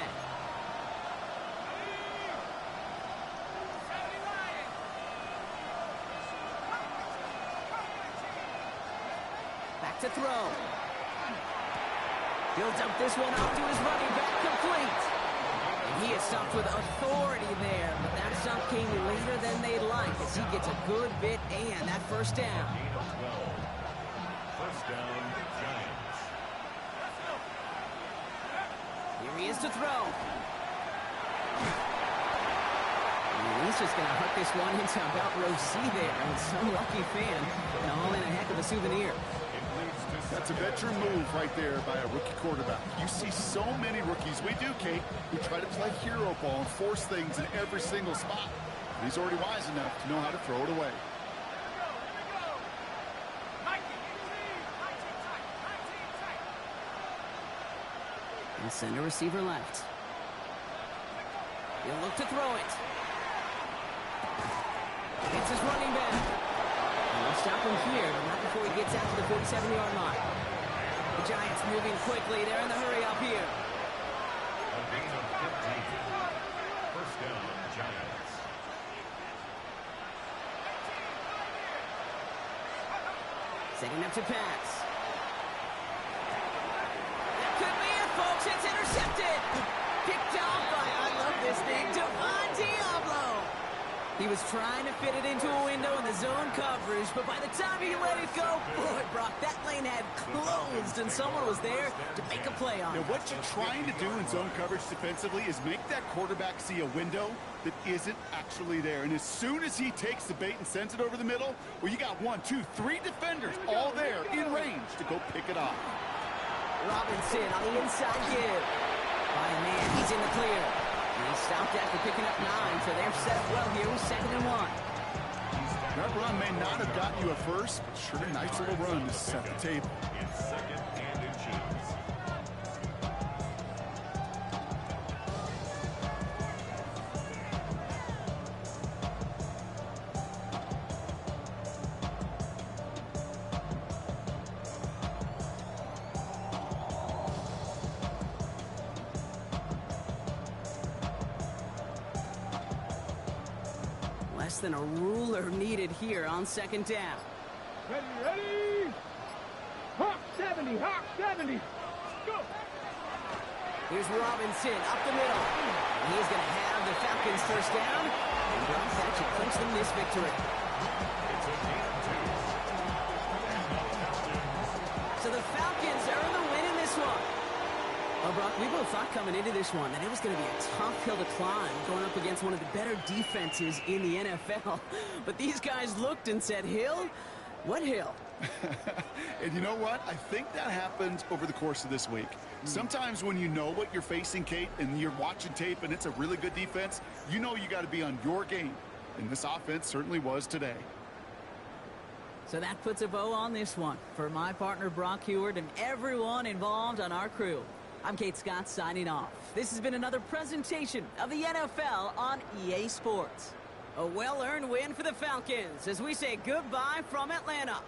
Back to throw. He'll dump this one off to his running back, complete. And he is stopped with authority there, but that stop came later than they'd like as he gets a good bit and that 1st down. 1st down, Giants. Here he is to throw. And he's just going to hook this one into about row C there. And some lucky fan, and all in a heck of a souvenir. That's a veteran move right there by a rookie quarterback. You see so many rookies, we do, Kate, who try to play hero ball and force things in every single spot. And he's already wise enough to know how to throw it away. And send a receiver left. He'll look to throw it. It's his running back. They'll stop him here, but not before he gets out to the 47-yard line. The Giants moving quickly. They're in the hurry up here. A gain of 15. 1st down, Giants. Setting up to pass. That could be it, folks. It's intercepted. Picked off by, I love this thing, He was trying to fit it into a window in the zone coverage, but by the time he let it go, boy, Brock, that lane had closed, and someone was there to make a play on it. Now, what you're trying to do in zone coverage defensively is make that quarterback see a window that isn't actually there. And as soon as he takes the bait and sends it over the middle, well, you got 1, 2, 3 defenders all there in range to go pick it off. Robinson on the inside give. By man, he's in the clear. And he stopped after picking up 9, so they're set up well here with 2nd and 1. That run may not have gotten you a first, but sure a nice little run to set the table. It's 2nd and inches. Less than a ruler needed here on 2nd down. Ready? Hawk 70, Hawk 70. Go. Here's Robinson up the middle. And he's going to have the Falcons first down. And Brock, that should clinch them this victory. It's a gain of 2. So the Falcons earn the win in this one. Well, Brock, we both thought coming into this one that it was going to be a tough hill to climb going up against one of the better defenses in the NFL. But these guys looked and said, Hill? What hill? And you know what? I think that happened over the course of this week. Sometimes when you know what you're facing, Kate, and you're watching tape and it's a really good defense, you know you got to be on your game. And this offense certainly was today. So that puts a bow on this one. For my partner, Brock Huard, and everyone involved on our crew, I'm Kate Scott signing off. This has been another presentation of the NFL on EA Sports. A well-earned win for the Falcons as we say goodbye from Atlanta.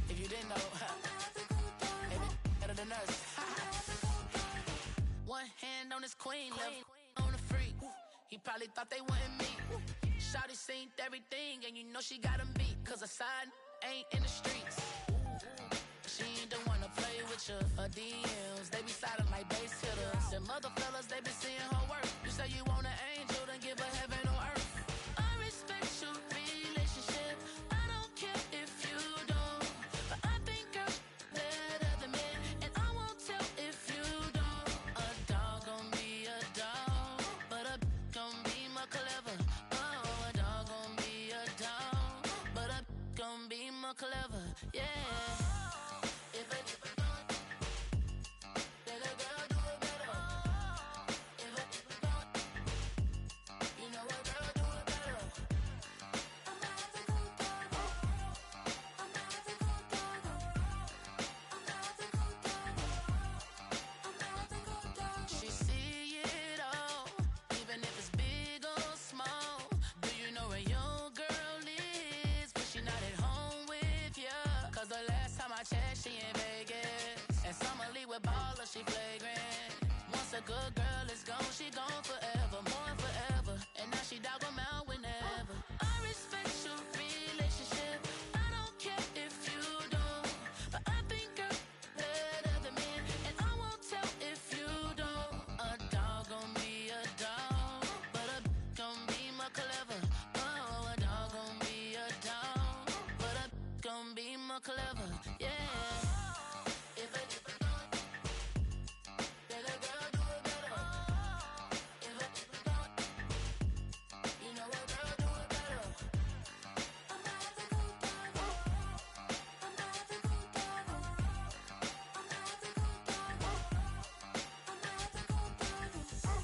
If you didn't know, maybe better than us. One hand on his queen, left on the freak. He probably thought they wouldn't meet. Shawty seen everything, and you know she got him beat. Cause her side ain't in the streets. She ain't the one to play with you. Her DMs, they be sliding like base hitters. And mother fellas, they be seeing her work. You say you want an angel, then give her heaven on earth. I respect your relationship. I don't care if you don't. But I think I'm better than men. And I won't tell if you don't. A dog gon' be a dog. But a gon' be more clever. Oh, a dog gon' be a dog. But a gon' be more clever. Yeah. She in Vegas, and Summer Lee with baller, she flagrant. Once a good girl is gone, she gone forever, more forever. And now she dog 'em out whenever. I respect your relationship. I don't care if you don't, but I think I'm better than men, and I won't tell if you don't. A dog gon' be a dog, but a gon' be more clever. Oh, a dog gon' be a dog, but a gon' clever, yeah. If a better girl do it better. If a you know a girl do it better. I'm not the good dog. I'm not the good dog. I'm not the good dog. I'm not the good dog.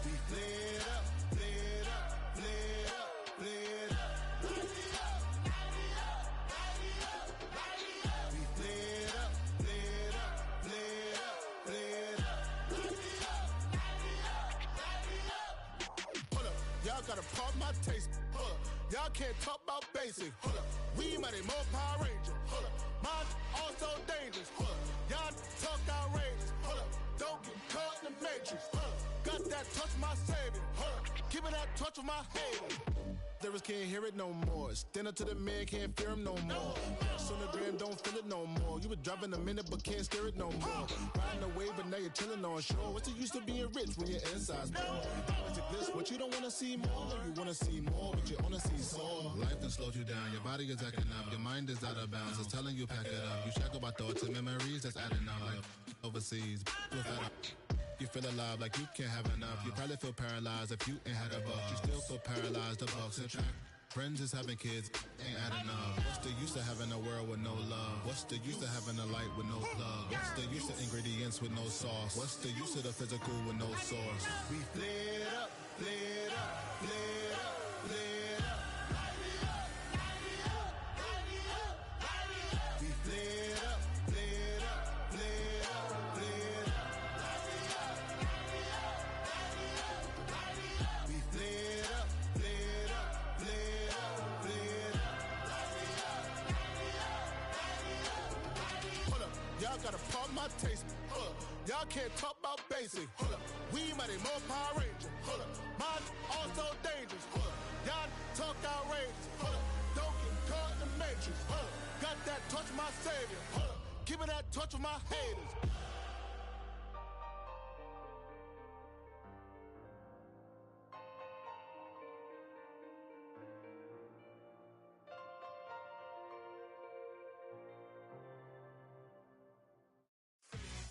We flared up, flared up, flared up, flared up. We flared up, flared up, flared up, flared up. Hold up, y'all gotta pop my taste. Hold up, y'all can't talk about basic. Hold up, we mighty more Power Ranger. Hold up, mine also dangerous. Hold up, y'all talk outrageous. Hold up, don't get caught in the matrix. Hold up, got that touch my savior. Hold up, keeping that touch with my haters. Lyrics can't hear it no more. Stand up to the man, can't fear him no more. Sonogram don't feel it no more. You were driving a minute but can't steer it no more. Riding away but now you're chilling on shore. What's the use of being rich when your inside's poor? It's a bliss, what you don't wanna see more. No, you wanna see more, but you wanna see soar. Life done slowed you down, your body is acting up. Your mind is out of bounds, it's telling you pack it up. You shackle by thoughts and memories that's adding up. Like overseas, without you feel alive like you can't have enough. You probably feel paralyzed if you ain't had a buck. You still feel paralyzed, the bucks and track. Friends is having kids, ain't adding up. What's the use of having a world with no love? What's the use of having a light with no plug? What's the use of ingredients with no sauce? What's the use of the physical with no source? We flared up, flared up, flared up, flared up. We flared up, flared up, flared up, flared up. We flared up, flared up, flared up, flared up. Hold up, y'all gotta pop my taste. Hold up, y'all can't talk about basic. Hold up, we mighty more Power Ranger. Hold up, mine also dangerous. Hold up, y'all talk outrageous. Hold up, don't get caught in the matrix. Hold up, got that touch my savior. Hold up, keeping that touch with my haters.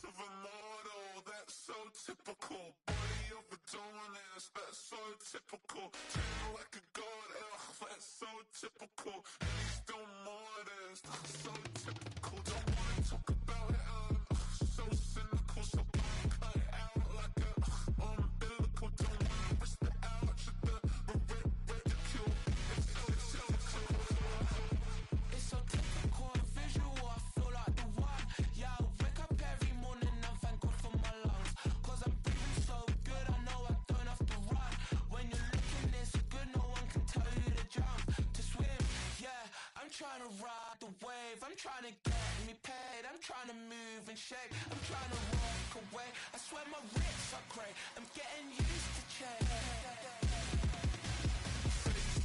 Of a model, that's so typical. Body of a Adonis, that's so typical. Treating like a god, ugh, that's so typical. And he's still modest, so typical. Don't wanna talk about it, so cynical. So cut it out like a umbilical. Don't wanna risk the ouch of the ridicule. It's so typical and visual, I feel like the one. Yeah, I wake up every morning and thank God for my lungs. Cause I'm breathing so good, I know I don't have to run. When you're looking this good, no one can tell you to jump, to swim. Yeah, I'm trying to ride the wave, I'm trying to get me paid, I'm trying to move and shake, I'm trying to walk away. I swear my wrists are great, I'm getting used to change.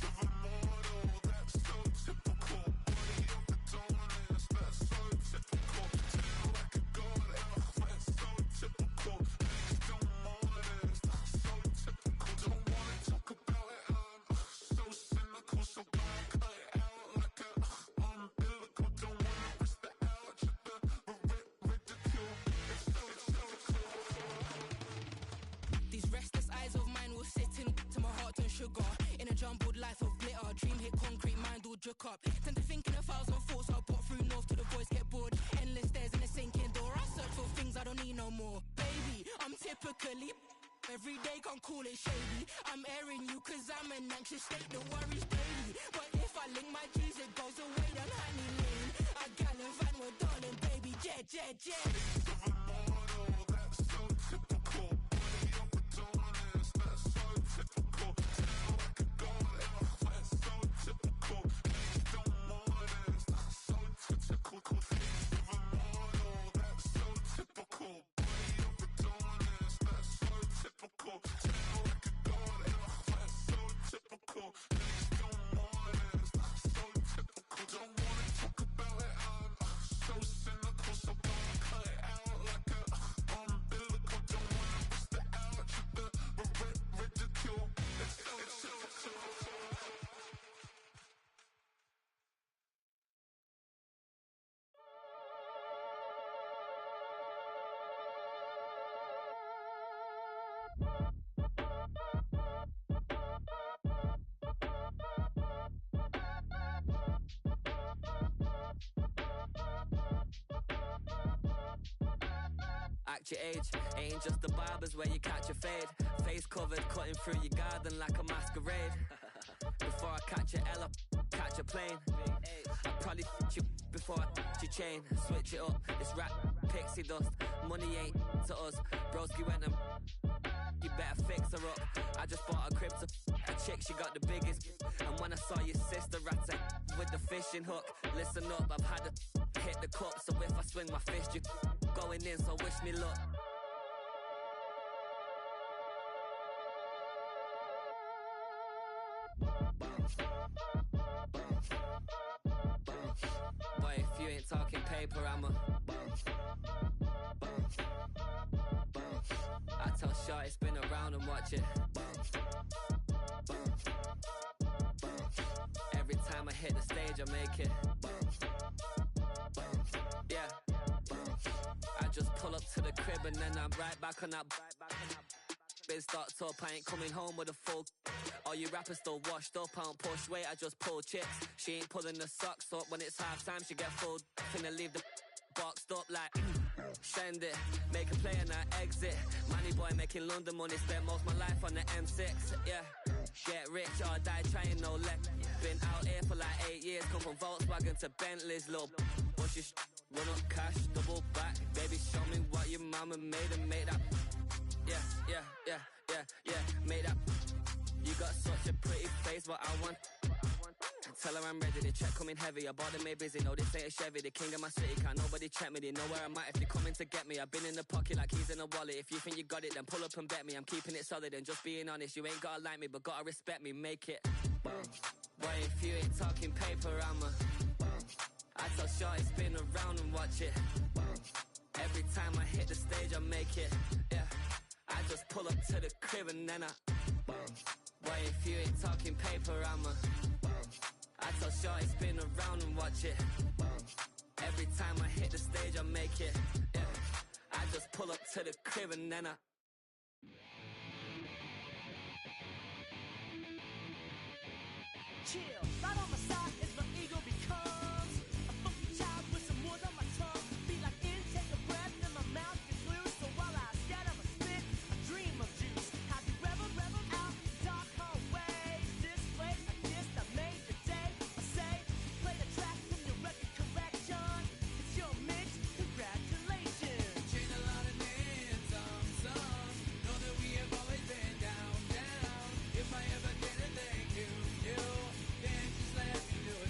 Of a model, that's so typical. Body of a Adonis, that's so typical. Treating like a god, ugh, that's so typical. And he's still modest, so typical. Don't wanna talk about it, so cynical. So cut it out like a umbilical. Don't wanna risk the ouch of the ridicule. These restless eyes of mine will sit in to my heart and sugar. In a jumbled life of glitter, dream hit concrete, mind all jerk up. Tend to think in 1,000 thoughts, I'll pop through north to the voice, get bored. Endless stairs in a sinking door, I search for things I don't need no more. Baby, I'm typically every day gon' cool it shady. I'm airing you cause I'm an anxious state, the worries daily. But if I link my G's, it goes away, them honey lean. I gallivant with darling, baby, jet, jet, jet. That's so typical. Body of a dominance, that's so typical. Tell like a god, that's so typical. Please don't modest, that's so typical. Face of a model, that's so typical. Body of a dominance, that's so typical. Tell like a god, that's so typical. Please don't modest, that's so typical. Don't wanna talk about it, I'm so cynical, so don't cut it out like a umbilical. Don't wanna bust it out, the ridicule. It's so typical. Act your age, ain't just the barbers where you catch a fade. Face covered, cutting through your garden like a masquerade. Before I catch a L up, catch a plane. I'd probably f*** you before I your chain. Switch it up, it's rap, pixie dust. Money ain't to us. Broski went and you better fix her up. I just bought a crib to a chick, she got the biggest. And when I saw your sister rat with the fishing hook, listen up, I've had to hit the cup. So if I swing my fist, you going in, so wish me luck. Boy, if you ain't talking paper, I'm a I tell Shorty spin around and watch it. Every time I hit the stage, I make it. Yeah. I just pull up to the crib and then I'm right back on that. Been stocked up, I ain't coming home with a full. All you rappers still washed up, I don't push weight, I just pull chips. She ain't pulling the socks up, when it's half time she get full. Finna leave the boxed up like send it, make a play and I exit. Money boy making London money, spend most of my life on the M6. Yeah, get rich or die trying, no leg. Been out here for like 8 years, come from Volkswagen to Bentley's, little bushy run up cash, double back. Baby, show me what your mama made and make that. Yeah, made that. You got such a pretty face, but I want. Tell her I'm ready, the check coming heavy. I bought them made busy, no, this ain't a Chevy. The king of my city, can't nobody check me. They know where I'm at if they coming to get me. I've been in the pocket like keys in a wallet. If you think you got it, then pull up and bet me. I'm keeping it solid and just being honest. You ain't gotta like me, but gotta respect me, make it. Boy, if you ain't talking paper, I'm a. I tell Shorty spin around and watch it. Every time I hit the stage, I make it. Yeah, I just pull up to the crib and then I. Boy, if you ain't talking paper, I'm a. I tell Shorty spin around and watch it. Every time I hit the stage, I make it. Yeah, I just pull up to the crib and then I. Chill, right on my side is my ego becomes a funky child with some wood on my tongue. Feel like intake a breath and my mouth gets loose. So while I scatter my spit, I dream of juice. Have you rebel out in dark hallways? This place like this that made the day. I say, play the track from your record collection. It's your mix, congratulations. Chain a lot of names, some know that we have always been down. If I ever did a thank you, then just let me know.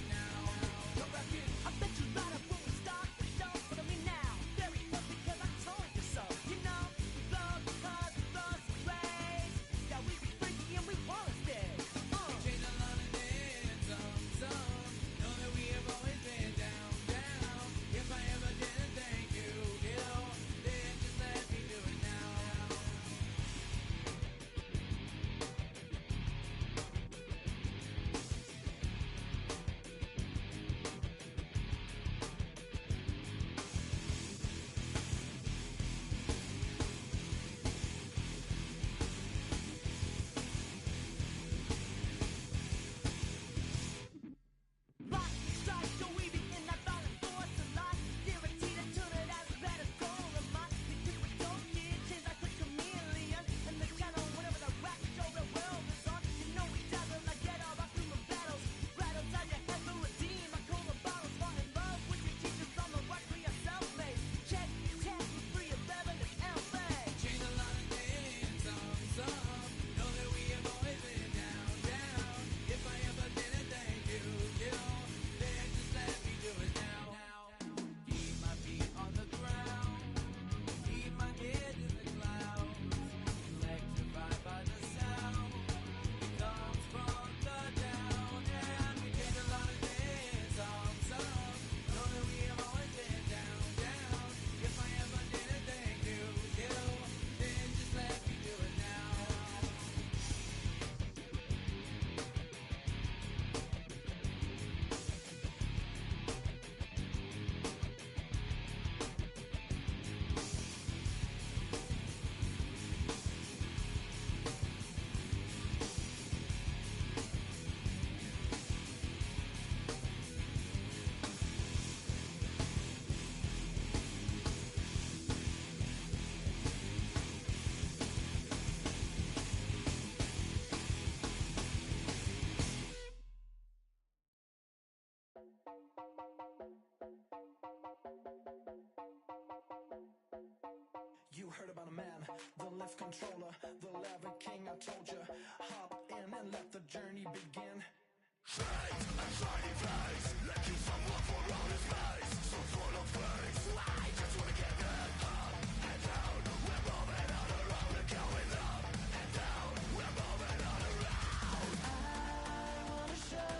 man, the lift controller, the lever king. I told you, hop in and let the journey begin. Fate, a shiny face, looking someone for all his face. So full of face, I just wanna get that up and down. We're moving on around, we're going up and down. We're moving on around. I wanna show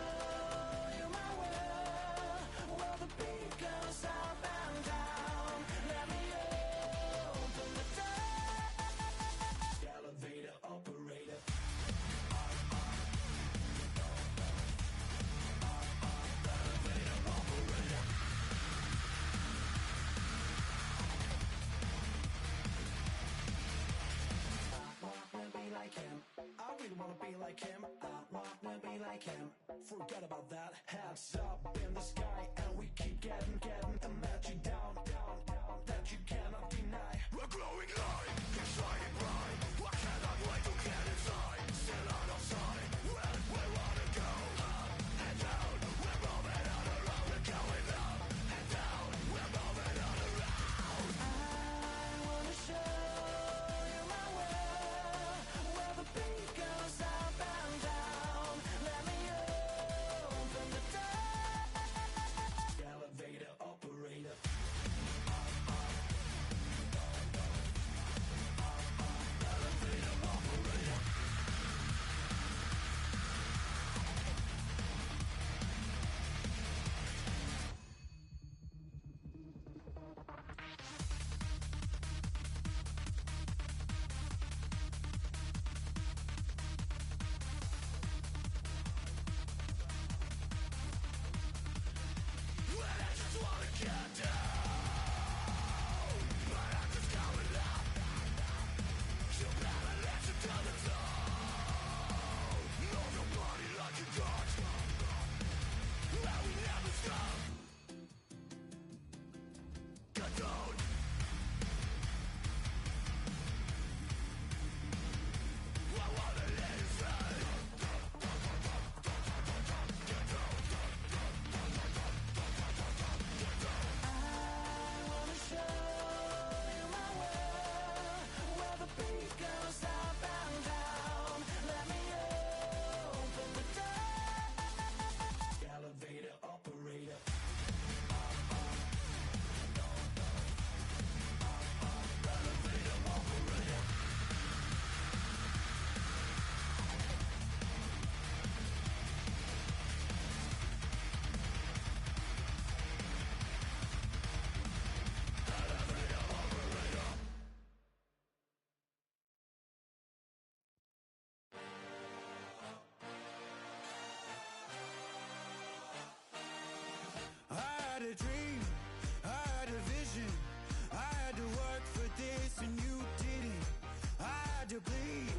you my world, where the beat goes up and down. Let me open the door. Elevator operator. Like him, I really wanna be like him. I wanna be like him. Forget about that. Hands up in the sky, and we keep getting energy down, that you cannot deny. We're glowing light, it's shining bright. I cannot wait to get inside. Still out of sight, where we wanna go. Up and down, we're moving on around. We're going up and down, we're moving on around. I wanna show you my world, where the beat goes up and down. Let me open the door. Elevator operator. Well, I just wanna get down, but I'm just going up. You better let you down the top. Know your body like a dog. Well, we never stop. Get down. I wanna let it slide. Get down. I wanna show you my world, where the beat goes up and down. Let me open the door. Elevator operator. I had a dream, I had a vision. I had to work for this and you didn't. I had to bleed,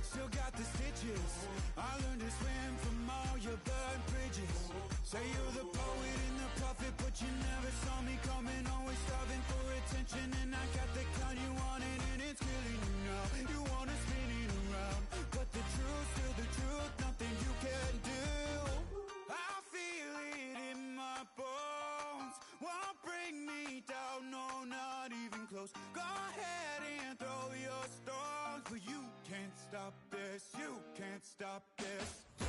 still got the stitches. I learned to swim from all your burned bridges. Say you're the poet and the prophet, but you never saw me coming. Always starving for attention, and I got the kind you wanted, and it's killing you now. You wanna spin it around, but the truth's still the truth. Nothing you can do. I feel it in my bones. Won't bring me down, no, not even close. Go ahead and throw your stones, but you can't stop this. You can't stop this. Hey,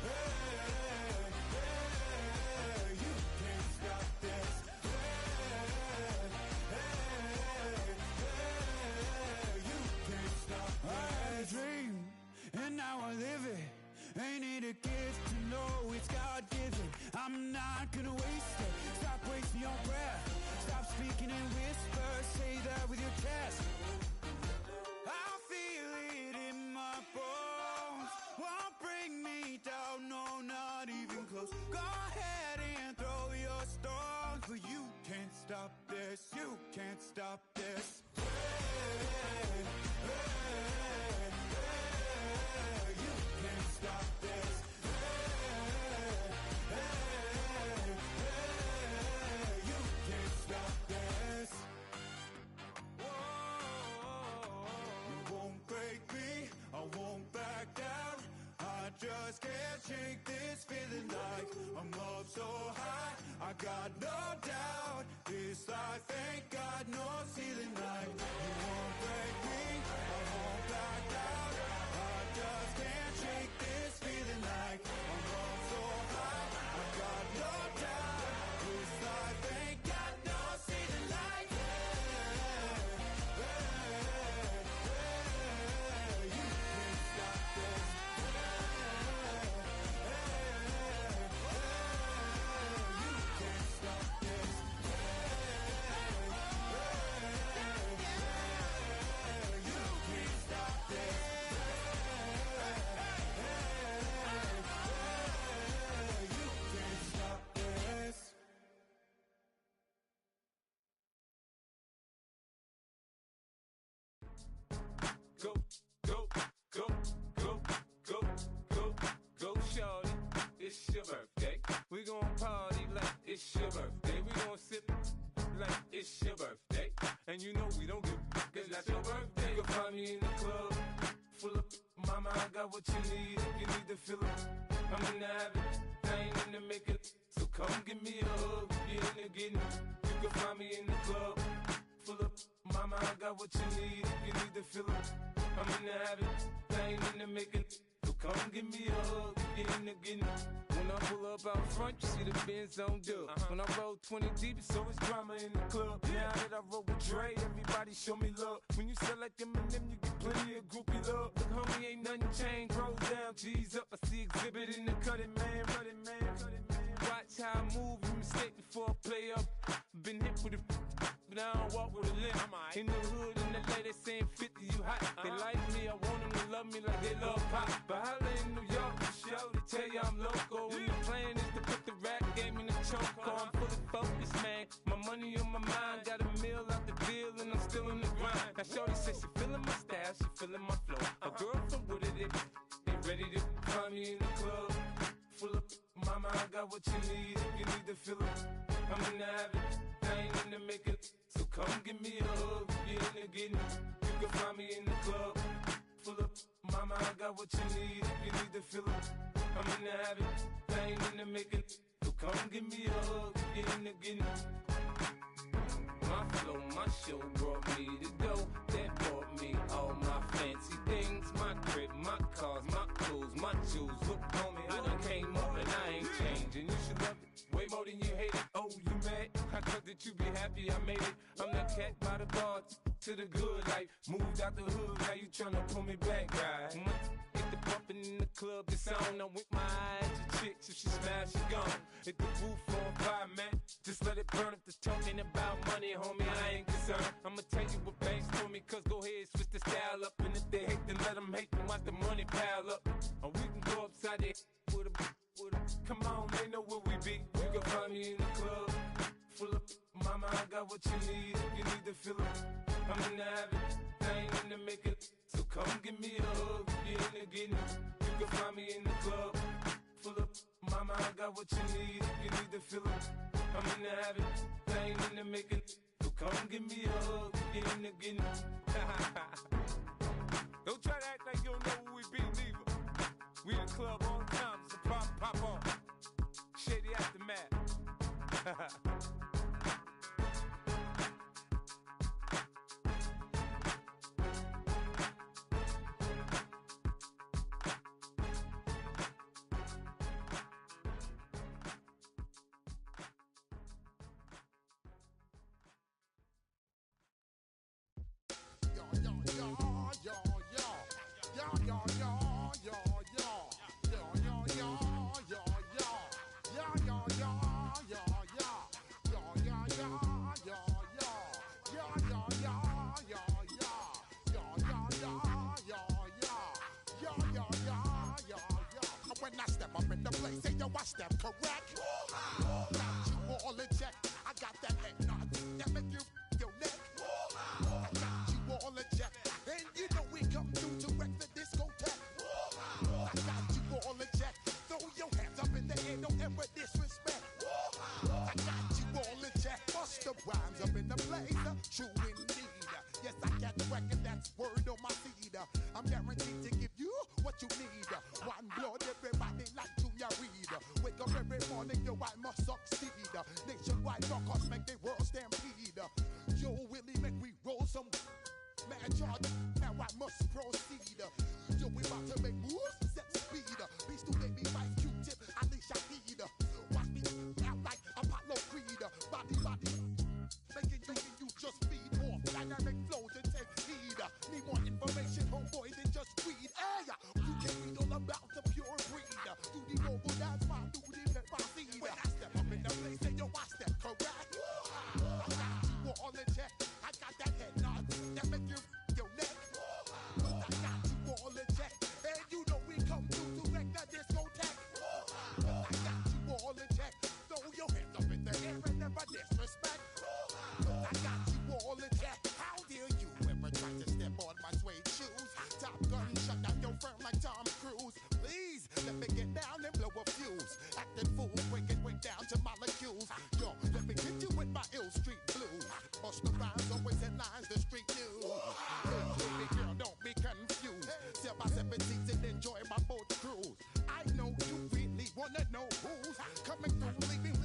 hey, hey, you can't stop this. Hey, hey, hey, you can't stop this. I had a dream, and now I live it. Ain't it a gift to know it's God-given? I'm not gonna waste it. Stop wasting your breath. Stop speaking in whispers. Say that with your chest. I feel it in my bones. Won't bring me down, no, not even close. Go ahead and throw your stones, but you can't stop this. You can't stop this. Hey, hey, hey, you can't stop this. Hey, hey, hey, you can't stop this. Whoa, you won't break me, I won't back down. I just can't shake this feeling like I'm up so high. I got no doubt this life I thank God no ceiling like you won't break me. I won't back down. I just can't shake this feeling like I'm up so high. I got no doubt. Yes, I thank God no ceiling like you can't stop this. You can't stop this. You can't stop this. You can't stop this. Go, go, go, go, go, go, go, shorty. It's your birthday. We gon' party like it's your birthday. We gon' sip like it's your birthday. And you know we don't give cause that's your birthday. You can find me in the club, full of mama, I got what you need. If you need to fill it, I'm in the habit. I ain't in the make it. So come give me a hug. If you're in the getting it. You can find me in the club, full of mama, I got what you need. If you need to fill it, I'm in the habit. I ain't in the making. So come give me a hug. If you're in the getting it. When I pull up out front, you see the Benz on dub. When I roll 20 deep, it's always drama in the club. Now that I roll with Dre, everybody show me love. When you sell like Eminem, you get plenty of groupie love. Look, homie, ain't nothing changed. Roll down, G's up. I see exhibit in the cutting, man. Running, man. Watch how I move, you mistake before I play up. Been hit with a but I don't walk with a limp. In the hood, in the lady saying 50, you hot. They like me, I want them to love me like they love pop. But holla in New York, for show, they tell you I'm loco. And the plan is to put the rap game in the choke. I'm fully focused, man. My money on my mind, got a meal out the deal, and I'm still in the grind. Now shorty says she feeling my style, she feeling my flow. A girl from Wooded, they ready to find me in the club. Full of mama, I got what you need. If you need to fill it, I'm in the habit. I ain't in the making. So come give me a hug. If you're in the getting it. You can find me in the club. Full of mama, I got what you need. If you need to fill it, I'm in the habit. I ain't in the making. So come give me a hug. If you're in the getting it. My flow, my show brought me to go. That brought me all my fancy things. My crib, my cars, my clothes, my jewels. Look, homie, I done came up and I ain't changing. You should love it way more than you hate it. Oh, you mad? I thought that you be happy I made it. I'm that cat by the bar to the good life. Moved out the hood, now you tryna pull me back, right? Hit the bumpin' in the club, it's on. I'm with my eyes to chicks. If she smash, she gone. Hit the roof on fire, man. Just let it burn. If they're talking about money, homie, I ain't concerned. I'ma tell you what banks for me, cause go ahead, switch the style up. And if they hate, then let them hate, then watch the money pile up. Or we can go upside there with a. Come on, they know where we be. You can find me in the club. Full of mama, I got what you need. If you need to fill it, I'm in the habit. I ain't in the making. So come give me a hug. If you're in the getting it. You can find me in the club. Full of mama, I got what you need. If you need to fill it, I'm in the habit. I ain't in the making. So come give me a hug. If you're in the getting it. Don't try to act like you don't know who we be, neither. We in the club all the time. It's a pop off. Shady Aftermath. When I step up in the place, say yo, I step correct. Got you all in check. I got that head nod that make you your neck. I got you all in check, and you know we come through to wreck the discotheque. I got you all in check. Throw your hands up in the air, don't ever disrespect. I got you all in check. Bust the rhymes up in the place, true indeed. Yes, I got the record, that's word on my feed. I'm guaranteed to give you what you need. One blood, everybody like Junior Reed. Wake up every morning, yo, I must succeed. Nationwide rockers make the world stampede. rhymes, always headlines, the street news. Baby girl, don't be confused. Sell my 17s and enjoy my boat cruise. I know you really wanna know who's coming through, leaving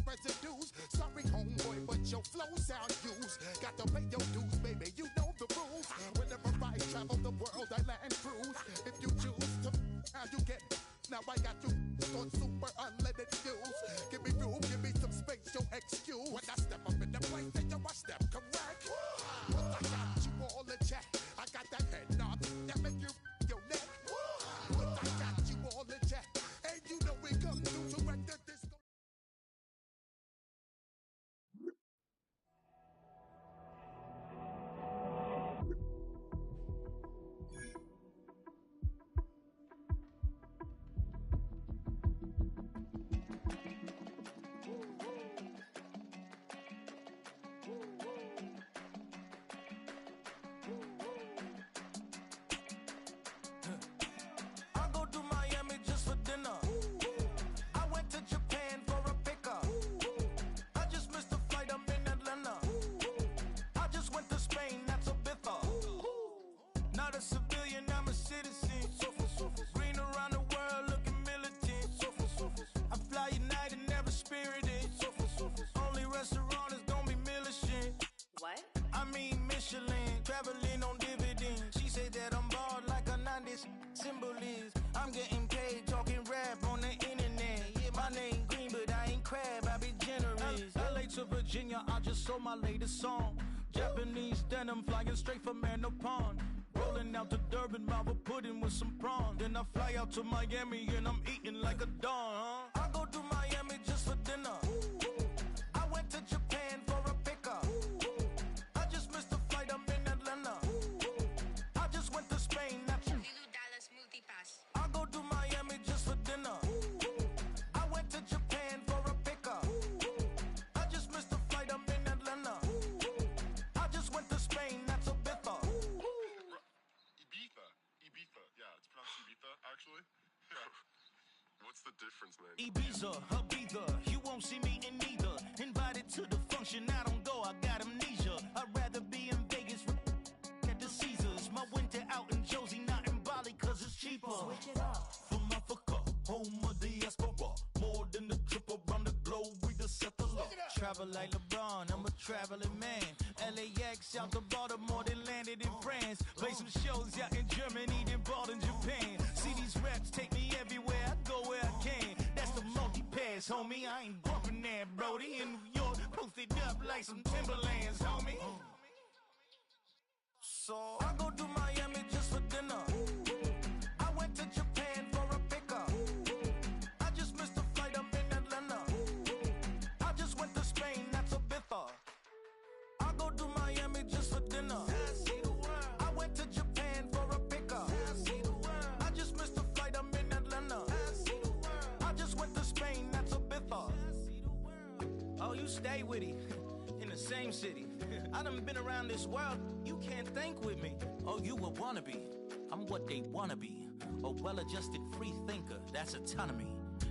residues. Sorry, homeboy, but your flow sound used. Got to pay your dues, baby. You know the rules. Whenever I travel the world, I land cruise. If you choose to, how you get. Now I got you on super unleaded fuels. Give me room, give me some space, your excuse. When I step up in the place, then you I step correct. But I got you all in check. I got that head knob that make you your neck. But I got you all in check. And you know we come through to wreck the disco. I go to Miami just for dinner. I went to Japan for a pickup. I just missed a flight, I'm in Atlanta. I just went to Spain, that's Ibiza. Not a civilian, I'm a citizen. Green around the world, looking militant. I fly United, never spirited. Only restaurant is gonna be Michelin. What? I mean Michelin, traveling on dividends. She said that I'm bald like a 90s symbol is. I'm getting paid talking rap on the internet. Yeah, my name green, but I ain't crab, I be generous. LA to Virginia, I just sold my latest song. Japanese denim flying straight from Manapon. Rolling out to Durban, Marvel pudding with some prawns. Then I fly out to Miami and I'm eating like a don. I go to Miami just for dinner. I went to Japan for a pickup. I just missed a flight, I'm in Atlanta. I just went to Spain, that's I go to Miami just for dinner. I went to Japan for a pickup. I just missed a flight, I'm in Atlanta. I just went to Spain, that's Ibiza. Ibiza. Yeah, it's pronounced Ibiza, actually. What's the difference, man? Ibiza, Ibiza, you won't see me in neither. Invited to the function, I don't go, I got amnesia. I'd rather be in Vegas at the Caesars. My winter out in Josie, not in Bali, cause it's cheaper. Switch it up. From Africa, home of the diaspora. More than a trip around the globe, we the settler. Travel like LeBron, I'm a traveling man. LAX out to Baltimore, then landed in France. Play some shows out in Germany, then bought in Japan. See these reps take me everywhere, I go where I can. That's the multi-pass, homie. I ain't bumping that, Brody. In New York, posted up like some Timberlands, homie. So I go to Miami just for dinner. I went to Japan for a pickup. I just missed a flight, I'm in Atlanta. I just went to Spain, that's Ibiza. I go to Miami just for dinner. I went to Japan for a pickup. I just missed a flight, I'm in Atlanta. I just went to Spain, that's Ibiza. Oh, you stay with it. In the same city. I done been around this world, you can't think with me. Oh, you a wannabe, I'm what they wanna be. A well-adjusted free thinker, that's autonomy.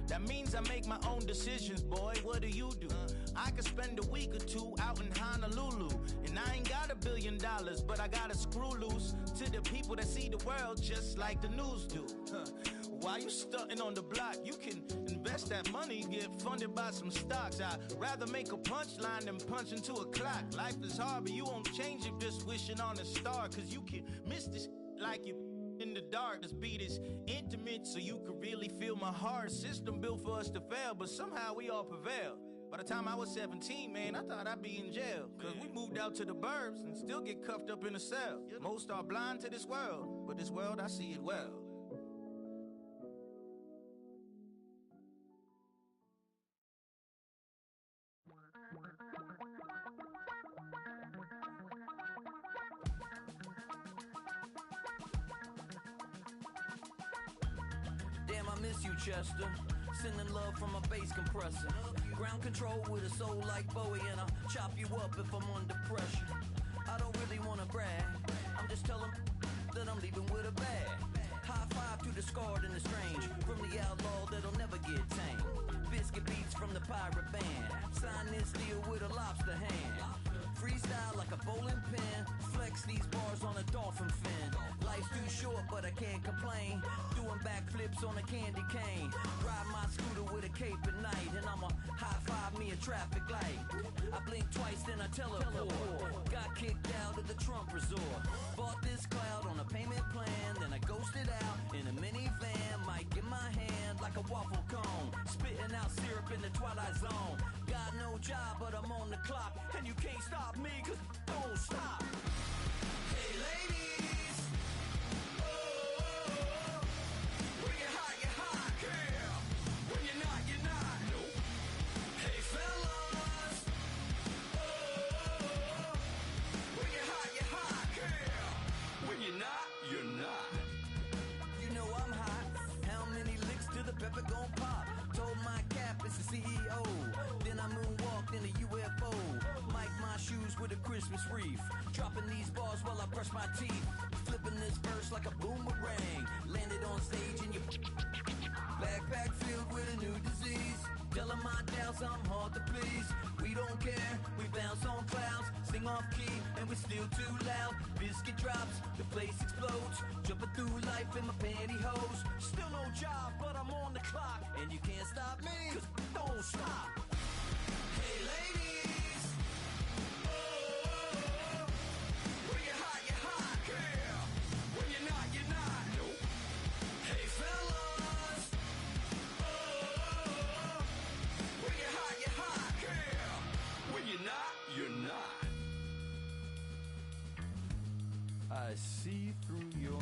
That means I make my own decisions, boy, what do you do? I could spend a week or two out in Honolulu. And I ain't got $1 billion, but I got a screw loose to the people that see the world just like the news do. Why you stunting on the block? You can invest that money, get funded by some stocks. I'd rather make a punchline than punch into a clock. Life is hard, but you won't change it just wishing on a star. Cause you can miss this like you in the dark. This beat is intimate, so you can really feel my heart. System built for us to fail, but somehow we all prevail. By the time I was 17, man, I thought I'd be in jail. Cause we moved out to the burbs and still get cuffed up in a cell. Most are blind to this world, but this world, I see it well. Damn, I miss you, Chester. Sending love from a bass compressor. Ground control with a soul like Bowie, and I'll chop you up if I'm under pressure. I don't really wanna brag, I'm just telling that I'm leaving with a bag. High five to the scarred and the strange, from the outlaw that'll never get tamed. Biscuit beats from the pirate band, sign this deal with a lobster hand. Freestyle these bars on a dolphin fin. Life's too short, but I can't complain. Doing backflips on a candy cane. Ride my scooter with a cape at night, and I'ma high five me a traffic light. I blink twice, then I teleport. Got kicked out of the Trump resort. Bought this cloud on a payment plan, then I ghosted out in a minivan. Mic in my hand like a waffle cone, spitting out syrup in the twilight zone. Got no job, but I'm on the clock, and you can't stop me, cause don't stop. Hey ladies, oh, when you're hot, girl. When you're not, nope. Hey fellas, oh, when you're hot, girl. When you're not. You know I'm hot. How many licks till the pepper gon' pop? Told my cap it's the CEO. Then I moonwalked in a UFO. Mic my shoes with a Christmas wreath. Dropping these bars while I brush my teeth. Flipping this verse like a boomerang. Landed on stage in your backpack filled with a new disease. Telling my doubts I'm hard to please. We don't care, we bounce on clouds. Sing off key and we're still too loud. Biscuit drops, the place explodes. Jumping through life in my pantyhose. Still no job, but I'm on the clock. And you can't stop me, cause don't stop. Hey ladies, oh, when you're hot, girl. When you're not, nope. Hey fellas, oh, when you're hot, girl. When you're not. I see through your